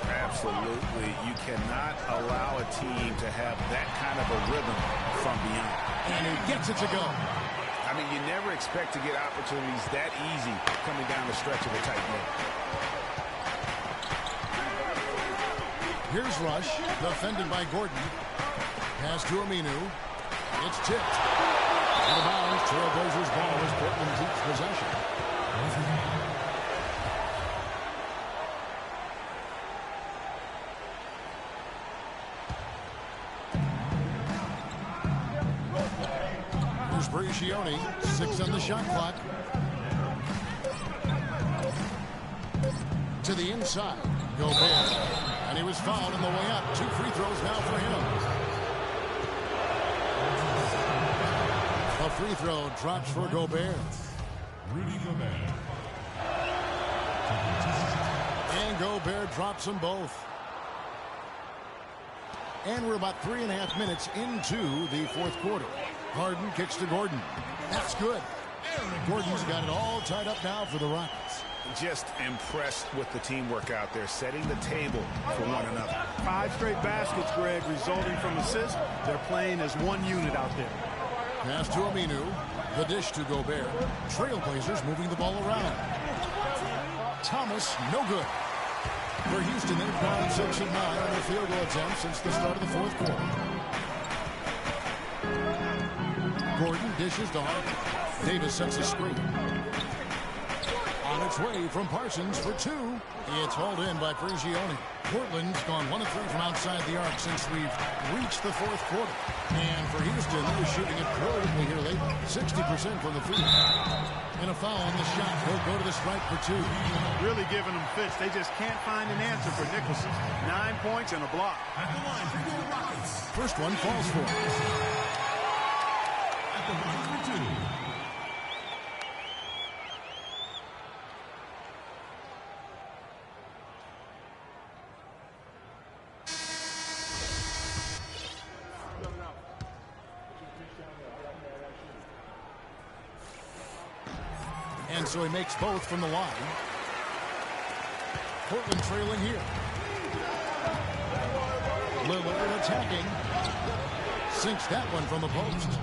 Absolutely. You cannot allow a team to have that kind of a rhythm from beyond. And he gets it to go. I mean, you never expect to get opportunities that easy coming down the stretch of a tight game. Here's Rush, defended by Gordon. Pass to Aminu. It's tipped. Out of bounds. Trailblazers ball as Portland keeps possession. Here's Prigioni. 6 on the shot clock. To the inside. Gobert. And he was fouled on the way up. 2 free throws now for him. A free throw drops for Gobert. Rudy Gobert. And Gobert drops them both. And we're about 3.5 minutes into the fourth quarter. Harden kicks to Gordon. That's good. Gordon's got it all tied up now for the Rockets. Just impressed with the teamwork out there, setting the table for one another. 5 straight baskets, Greg, resulting from assists. They're playing as one unit out there. Pass to Aminu. The dish to Gobert. Trailblazers moving the ball around. Thomas, no good. For Houston, they've gone 6 of 9 on their field goal attempts since the start of the fourth quarter. Gordon dishes to Harden. Davis sets a screen. On its way from Parsons for 2. It's hauled in by Prigioni. Portland's gone 1 of 3 from outside the arc since we've reached the fourth quarter. And for Houston, they're shooting it brilliantly here late. 60% from the field. And a foul on the shot. He'll go to the stripe for 2. Really giving them fits. They just can't find an answer for Nicholson. 9 points and a block. At the line for your Rockets. First one falls for him. At the line for 2. And so he makes both from the line. Portland trailing here. Lillard attacking. Sinks that one from the post.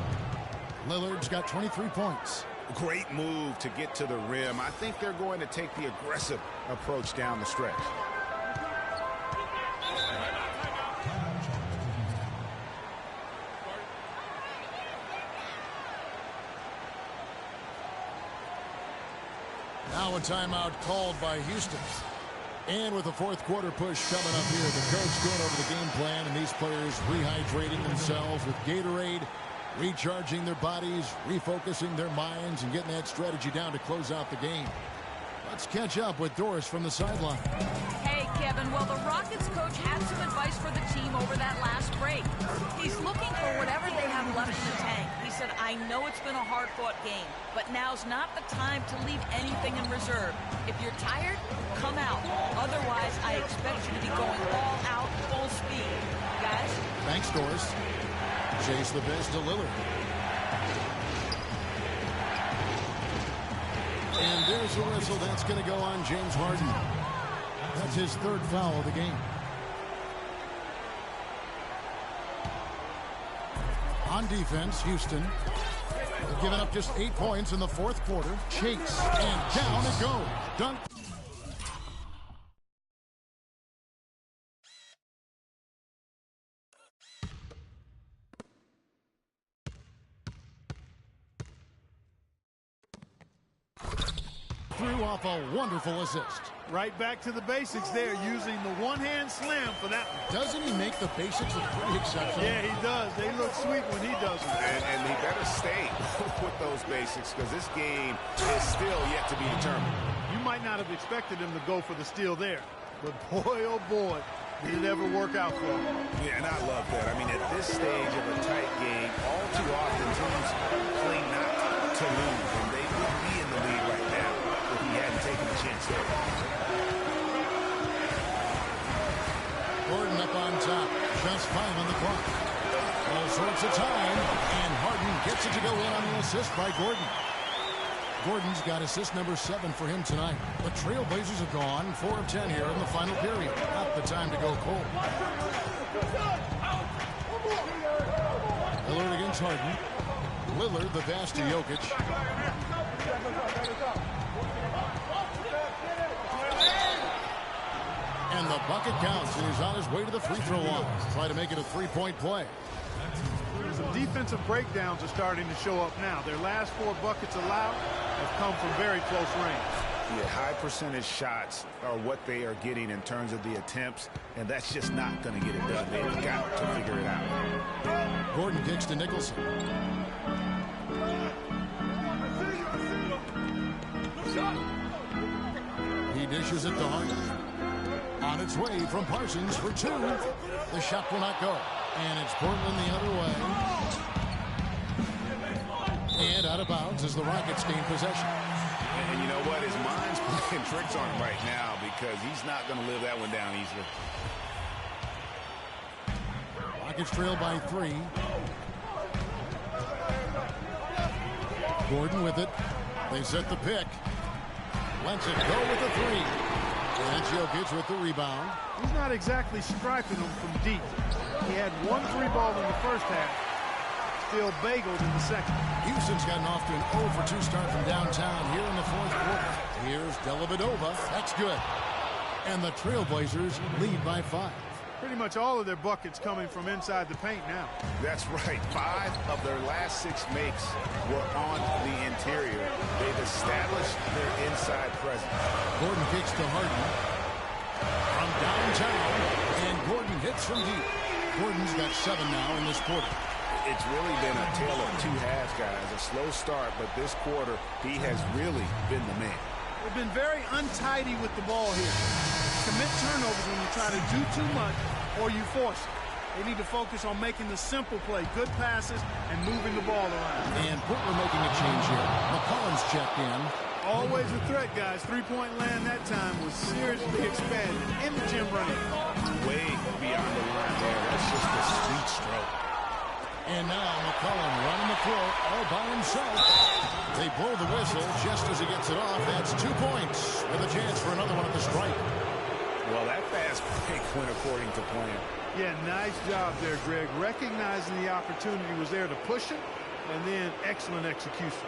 Lillard's got 23 points. Great move to get to the rim. I think they're going to take the aggressive approach down the stretch. Now a timeout called by Houston. And with the fourth quarter push coming up here, the coach going over the game plan, and these players rehydrating themselves with Gatorade, recharging their bodies, refocusing their minds, and getting that strategy down to close out the game. Let's catch up with Doris from the sideline. Hey, Kevin. Well, the Rockets coach had some advice for the team over that last break. He's looking for whatever they have left in the tank. He said, I know it's been a hard-fought game, but now's not the time to leave anything in reserve. If you're tired, come out. Otherwise, I expect you to be going all out, full speed. Guys? Thanks, Doris. Chase the pass to Lillard. And there's a whistle. That's going to go on James Harden. That's his 3rd foul of the game. On defense, Houston. They've given up just 8 points in the fourth quarter. Chase, and down it goes. Dunk. Threw off a wonderful assist. Right back to the basics there, using the one-hand slam for that one. Doesn't he make the basics look pretty exceptional? Yeah, he does. They look sweet when he does them. And he better stay with those basics, because this game is still yet to be determined. You might not have expected him to go for the steal there, but boy, oh boy, did it ever work out for him. Yeah, and I love that. I mean, at this stage of a tight game, all too often teams play not to lose, and they would be in the lead right now if he hadn't taken the chance there. Gordon up on top. Just 5 on the clock. All sorts of time. And Harden gets it to go in on the assist by Gordon. Gordon's got assist number 7 for him tonight. The Trailblazers have gone 4 of 10 here in the final period. Not the time to go cold. Lillard against Harden. Lillard, the pass to Jokic. And the bucket counts, and he's on his way to the free throw line. Try to make it a 3-point play. Some defensive breakdowns are starting to show up now. Their last 4 buckets allowed have come from very close range. Yeah, high percentage shots are what they are getting in terms of the attempts, and that's just not going to get it done. They've got to figure it out. Gordon kicks to Nicholson. He dishes it to Harden. On its way from Parsons for 2. The shot will not go. And it's Portland the other way. And out of bounds as the Rockets gain possession. And you know what? His mind's playing tricks on him right now, because he's not going to live that one down easily. Rockets trail by 3. Gordon with it. They set the pick. Lets it go with the 3. And Jokic with the rebound. He's not exactly striping them from deep. He had 1 3-ball in the first half. Still bageled in the second. Houston's gotten off to an 0-for-2 start from downtown here in the fourth quarter. Here's Dellavedova. That's good. And the Trailblazers lead by 5. Pretty much all of their buckets coming from inside the paint now. That's right. 5 of their last 6 makes were on the interior. They've established their inside presence. Gordon kicks to Harden. From downtown. And Gordon hits from deep. Gordon's got 7 now in this quarter. It's really been a tale of 2 halves, guys. A slow start, but this quarter, he has really been the man. They've been very untidy with the ball here. Commit turnovers when you try to do too much or you force it. They need to focus on making the simple play, good passes, and moving the ball around. And Portland making a change here. McCollum's checked in. Always a threat, guys. 3-point land that time was seriously expanded. In the gym running. Way beyond the line there. That's just a sweet stroke. And now McCollum running the floor all by himself. They blow the whistle just as he gets it off. That's 2 points with a chance for another one at the stripe. Well, that fast break went according to plan. Yeah, nice job there, Greg. Recognizing the opportunity was there to push him, and then excellent execution.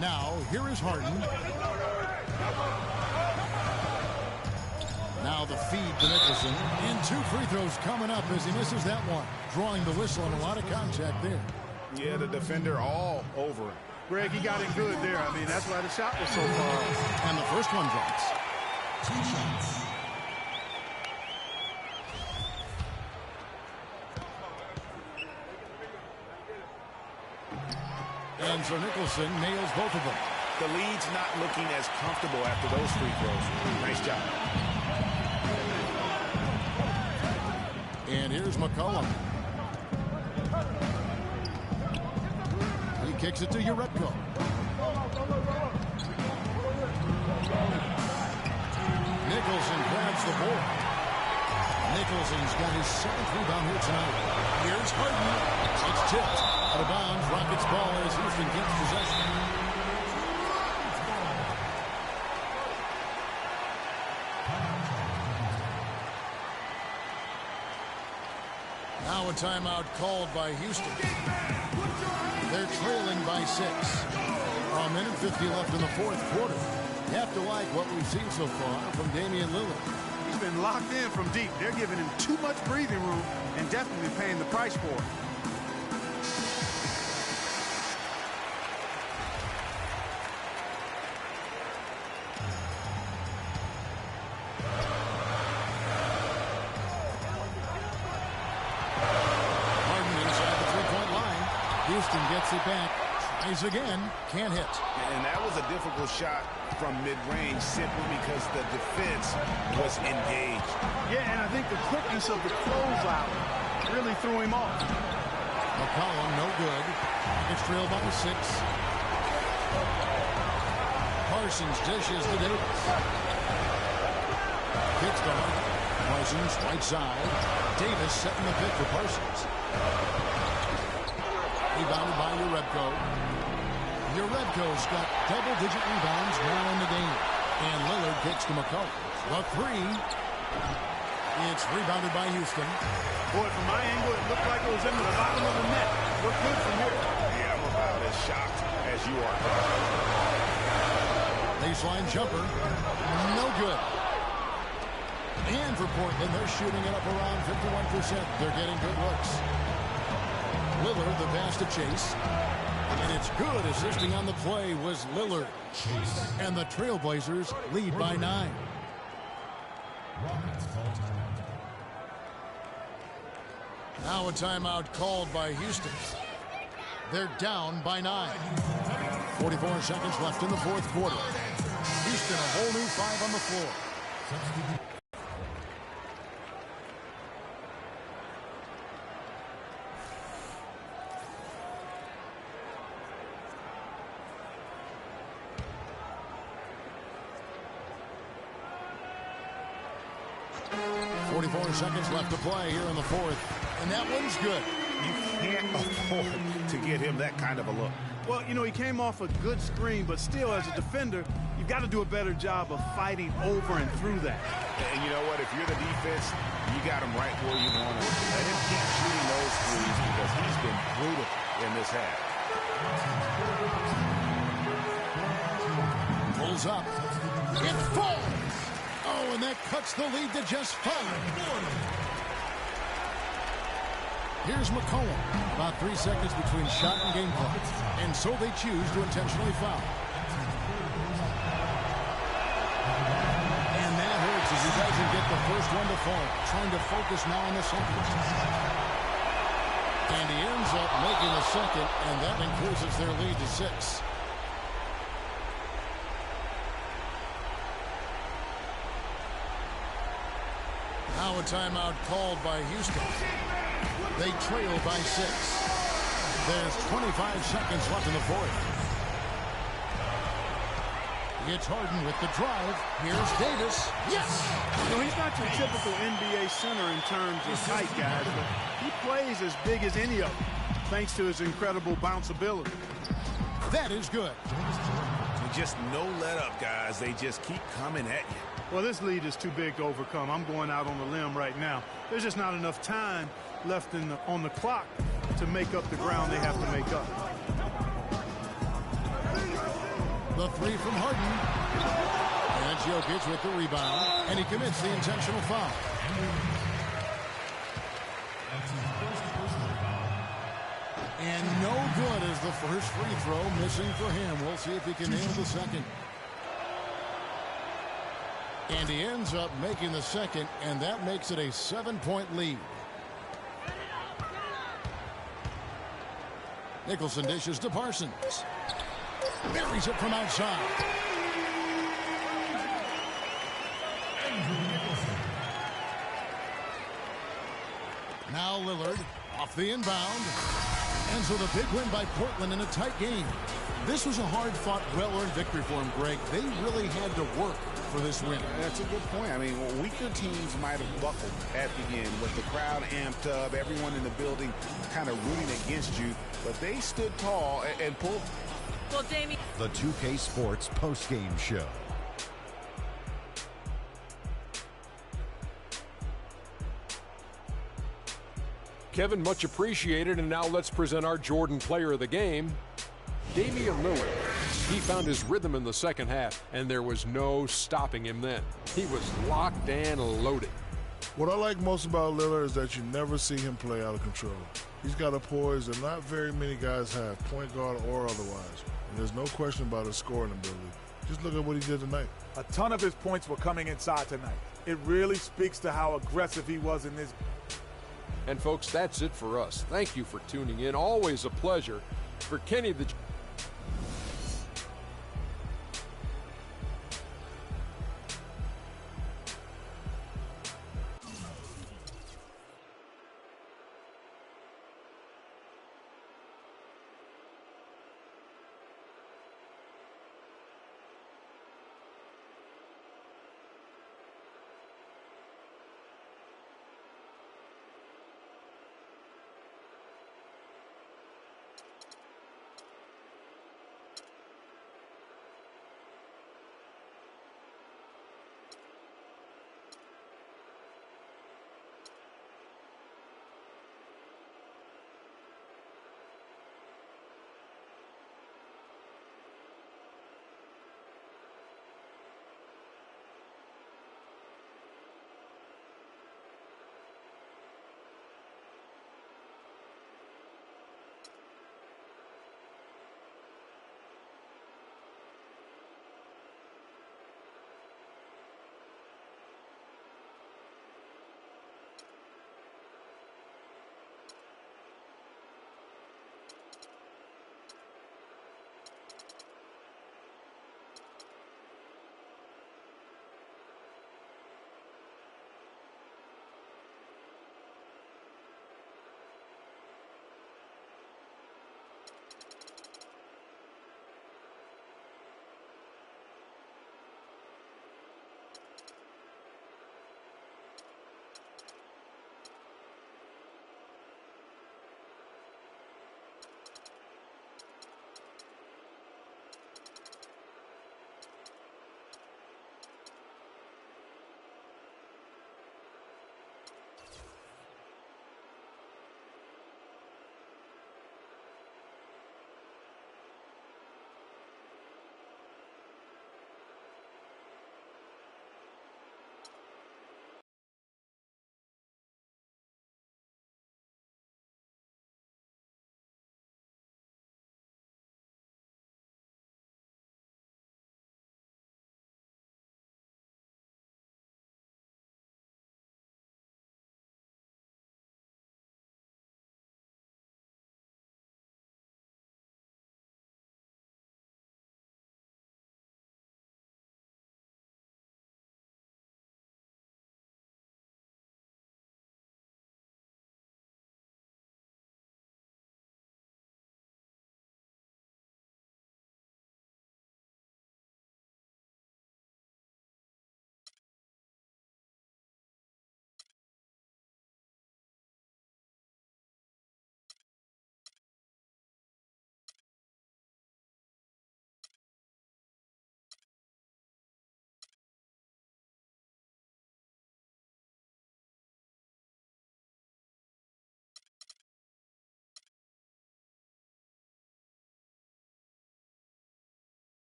Now, here is Harden. Now the feed to Nicholson. And 2 free throws coming up as he misses that one. Drawing the whistle and a lot of contact there. Yeah, the defender all over him. Greg, he got it good there. I mean, that's why the shot was so far off. And the first one drops. 2 shots. And so Nicholson nails both of them. The lead's not looking as comfortable after those free throws. Nice job. And here's McCollum. He kicks it to Uretko. Nicholson grabs the ball. Nicholson's got his 7th rebound here tonight. Here's Harden. It's tipped. Out of bounds. Rockets ball as Houston gets possession. Now a timeout called by Houston. They're trailing by 6. A minute 50 left in the fourth quarter. You have to like what we've seen so far from Damian Lillard. He's been locked in from deep. They're giving him too much breathing room and definitely paying the price for it. Houston gets it back. Tries again. Can't hit. And that was a difficult shot from mid-range simply because the defense was engaged. Yeah, and I think the quickness of the closeout really threw him off. McCollum, no good. It's trailed by 6. Parsons dishes to Davis. Kicks to Harden. Parsons, right side. Davis setting the pick for Parsons. Rebounded by Uretko. Uretko's got double-digit rebounds now in the game. And Lillard kicks to McCollum. The 3. It's rebounded by Houston. Boy, from my angle, it looked like it was into the bottom of the net. Look good from here. Yeah, I'm about as shocked as you are. Baseline jumper. No good. And for Portland, they're shooting it up around 51%. They're getting good looks. Lillard, the pass to Chase. And it's good. Assisting on the play was Lillard. And the Trailblazers lead by 9. Now a timeout called by Houston. They're down by 9. 44 seconds left in the fourth quarter. Houston, a whole new 5 on the floor. 44 seconds left to play here in the fourth. And that one's good. You can't afford to get him that kind of a look. Well, you know, he came off a good screen, but still, as a defender, you've got to do a better job of fighting over and through that. And you know what? If you're the defense, you got him right where you want him. Let him keep shooting those threes because he's been brutal in this half. Pulls up. It falls. Oh, and that cuts the lead to just 5. Here's McCollum. About 3 seconds between shot and game clock. And so they choose to intentionally foul. And that hurts as he doesn't get the first one to fall. Trying to focus now on the second. And he ends up making the second, and that increases their lead to 6. Now a timeout called by Houston. They trail by 6. There's 25 seconds left in the fourth. It's Harden with the drive. Here's Davis. Yes! You know, he's not your typical NBA center in terms of height, guys, but he plays as big as any of them, thanks to his incredible bounce ability. That is good. Just no let up, guys. They just keep coming at you. Well, this lead is too big to overcome. I'm going out on the limb right now. There's just not enough time left on the clock to make up the ground they have to make up. The three from Harden. And Jokic with the rebound. And he commits the intentional foul. And no good as the first free throw missing for him. We'll see if he can nail the second. And he ends up making the second, and that makes it a 7-point lead. Nicholson dishes to Parsons. Buries it from outside. Now Lillard off the inbound. And so the big win by Portland in a tight game. This was a hard-fought, well-earned victory for him, Greg. They really had to work for this win. That's a good point. I mean, weaker teams might have buckled at the end with the crowd amped up, everyone in the building kind of rooting against you. But they stood tall and pulled. Well, Damien. The 2K Sports postgame show. Kevin, much appreciated. And now let's present our Jordan player of the game, Damian Lillard. He found his rhythm in the second half, and there was no stopping him then. He was locked and loaded. What I like most about Lillard is that you never see him play out of control. He's got a poise that not very many guys have, point guard or otherwise. And there's no question about his scoring ability. Just look at what he did tonight. A ton of his points were coming inside tonight. It really speaks to how aggressive he was in this. And folks, that's it for us. Thank you for tuning in. Always a pleasure. For Kenny the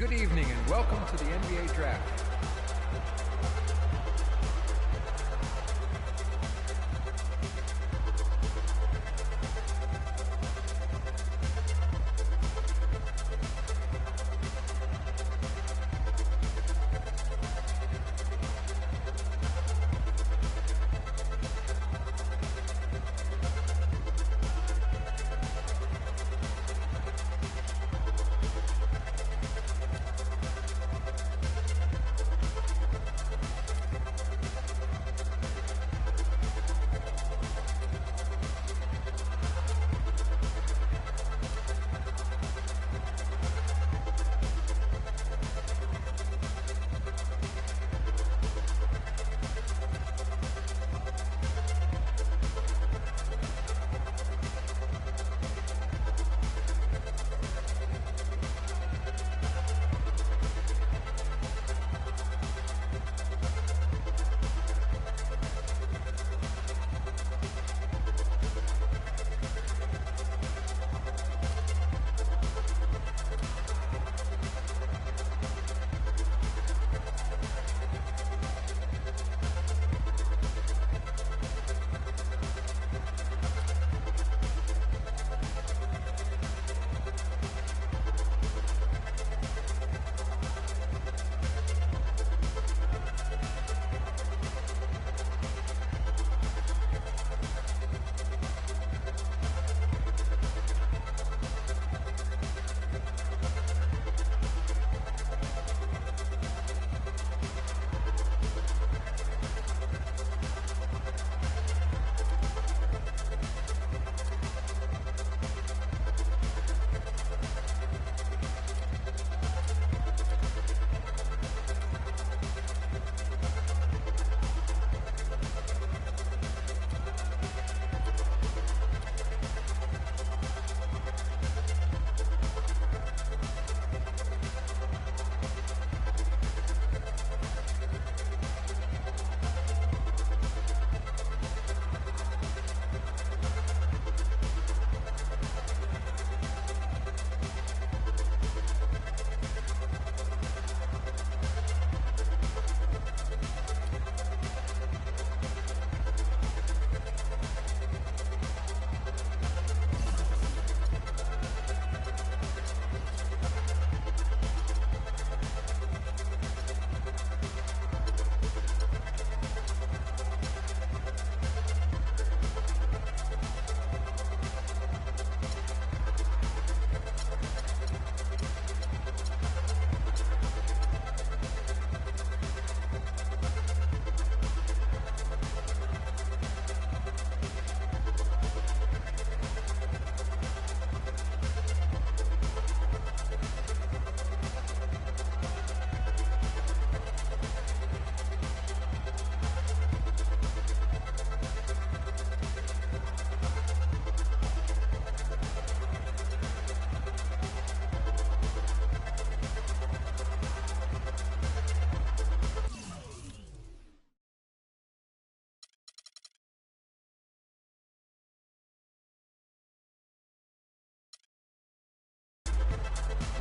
Good evening and welcome to the NBA Draft.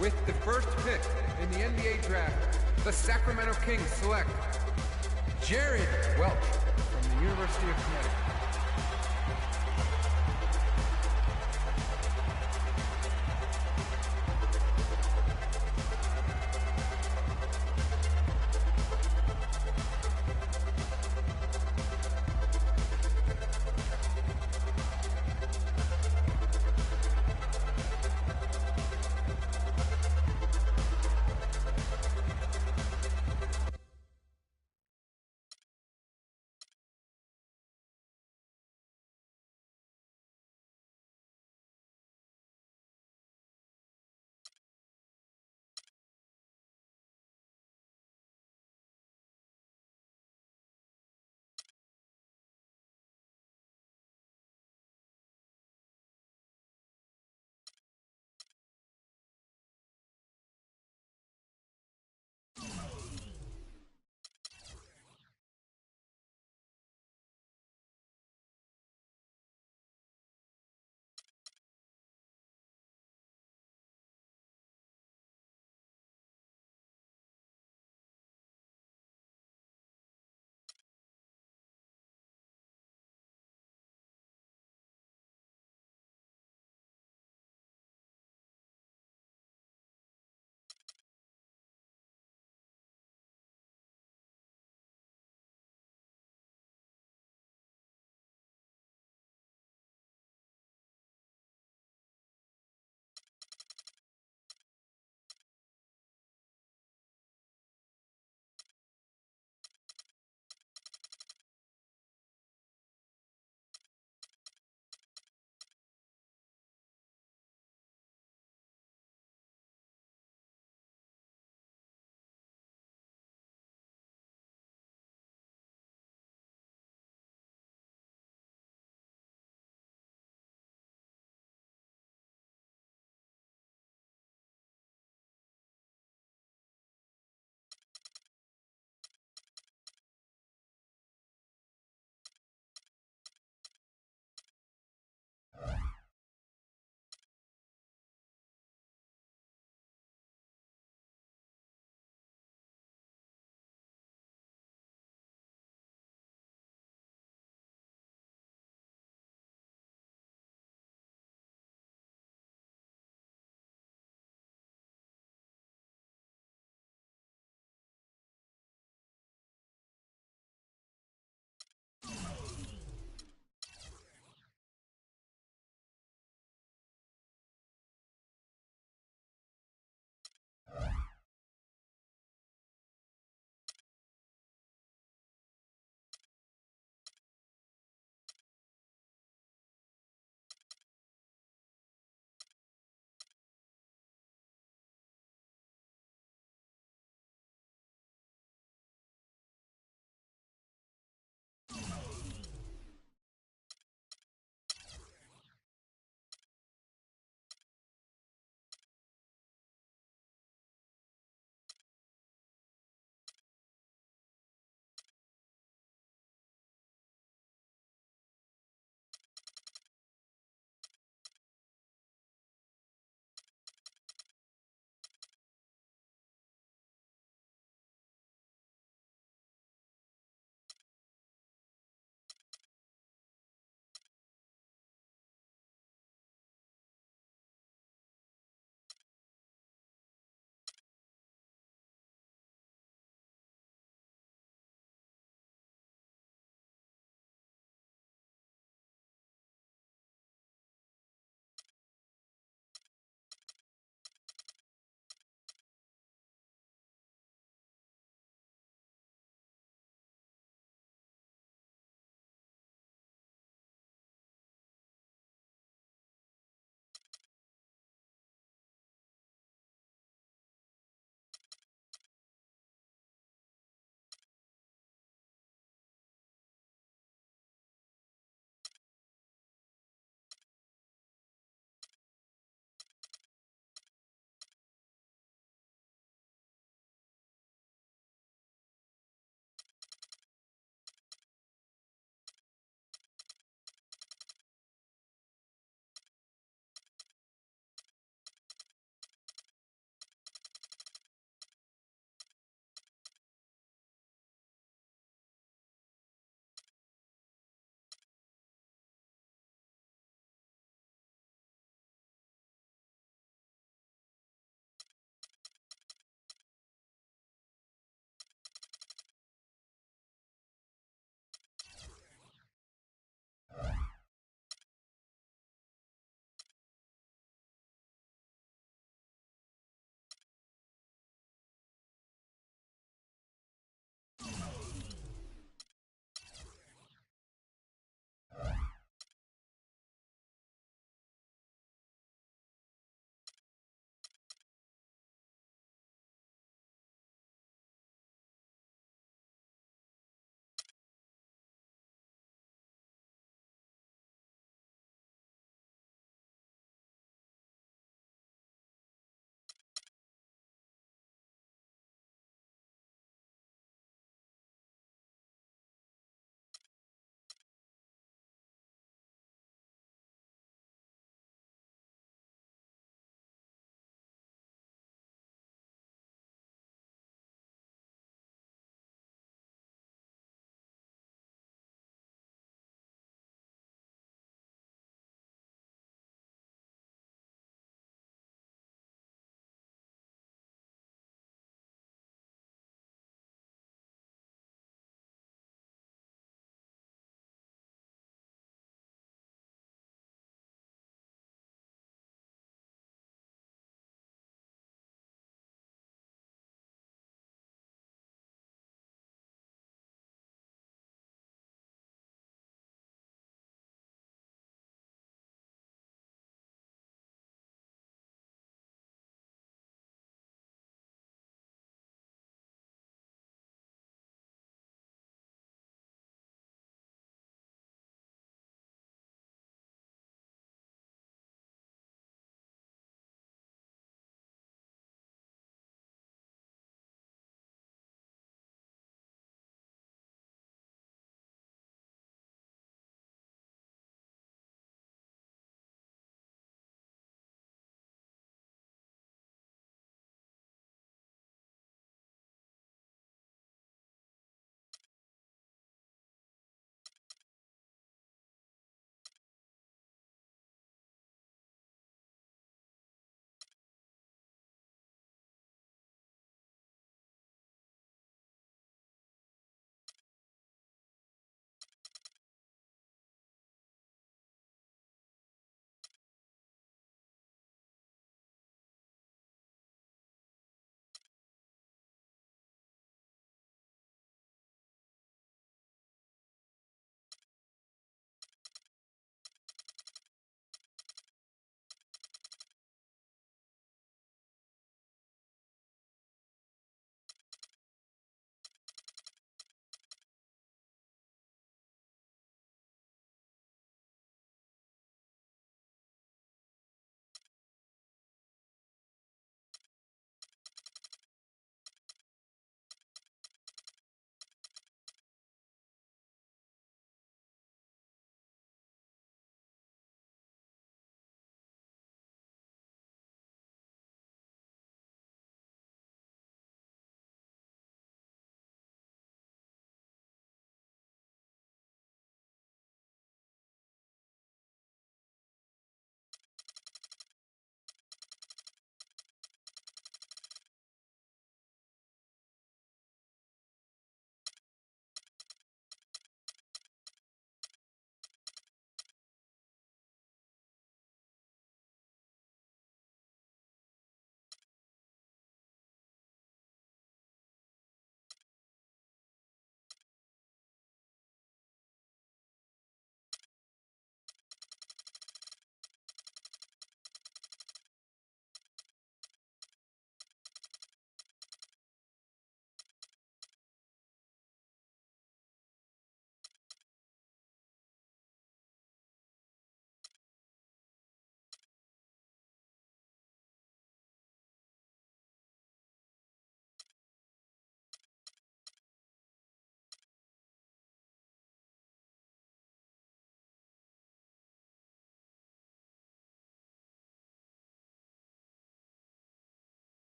With the first pick in the NBA Draft, the Sacramento Kings select Jared Welch from the University of Connecticut.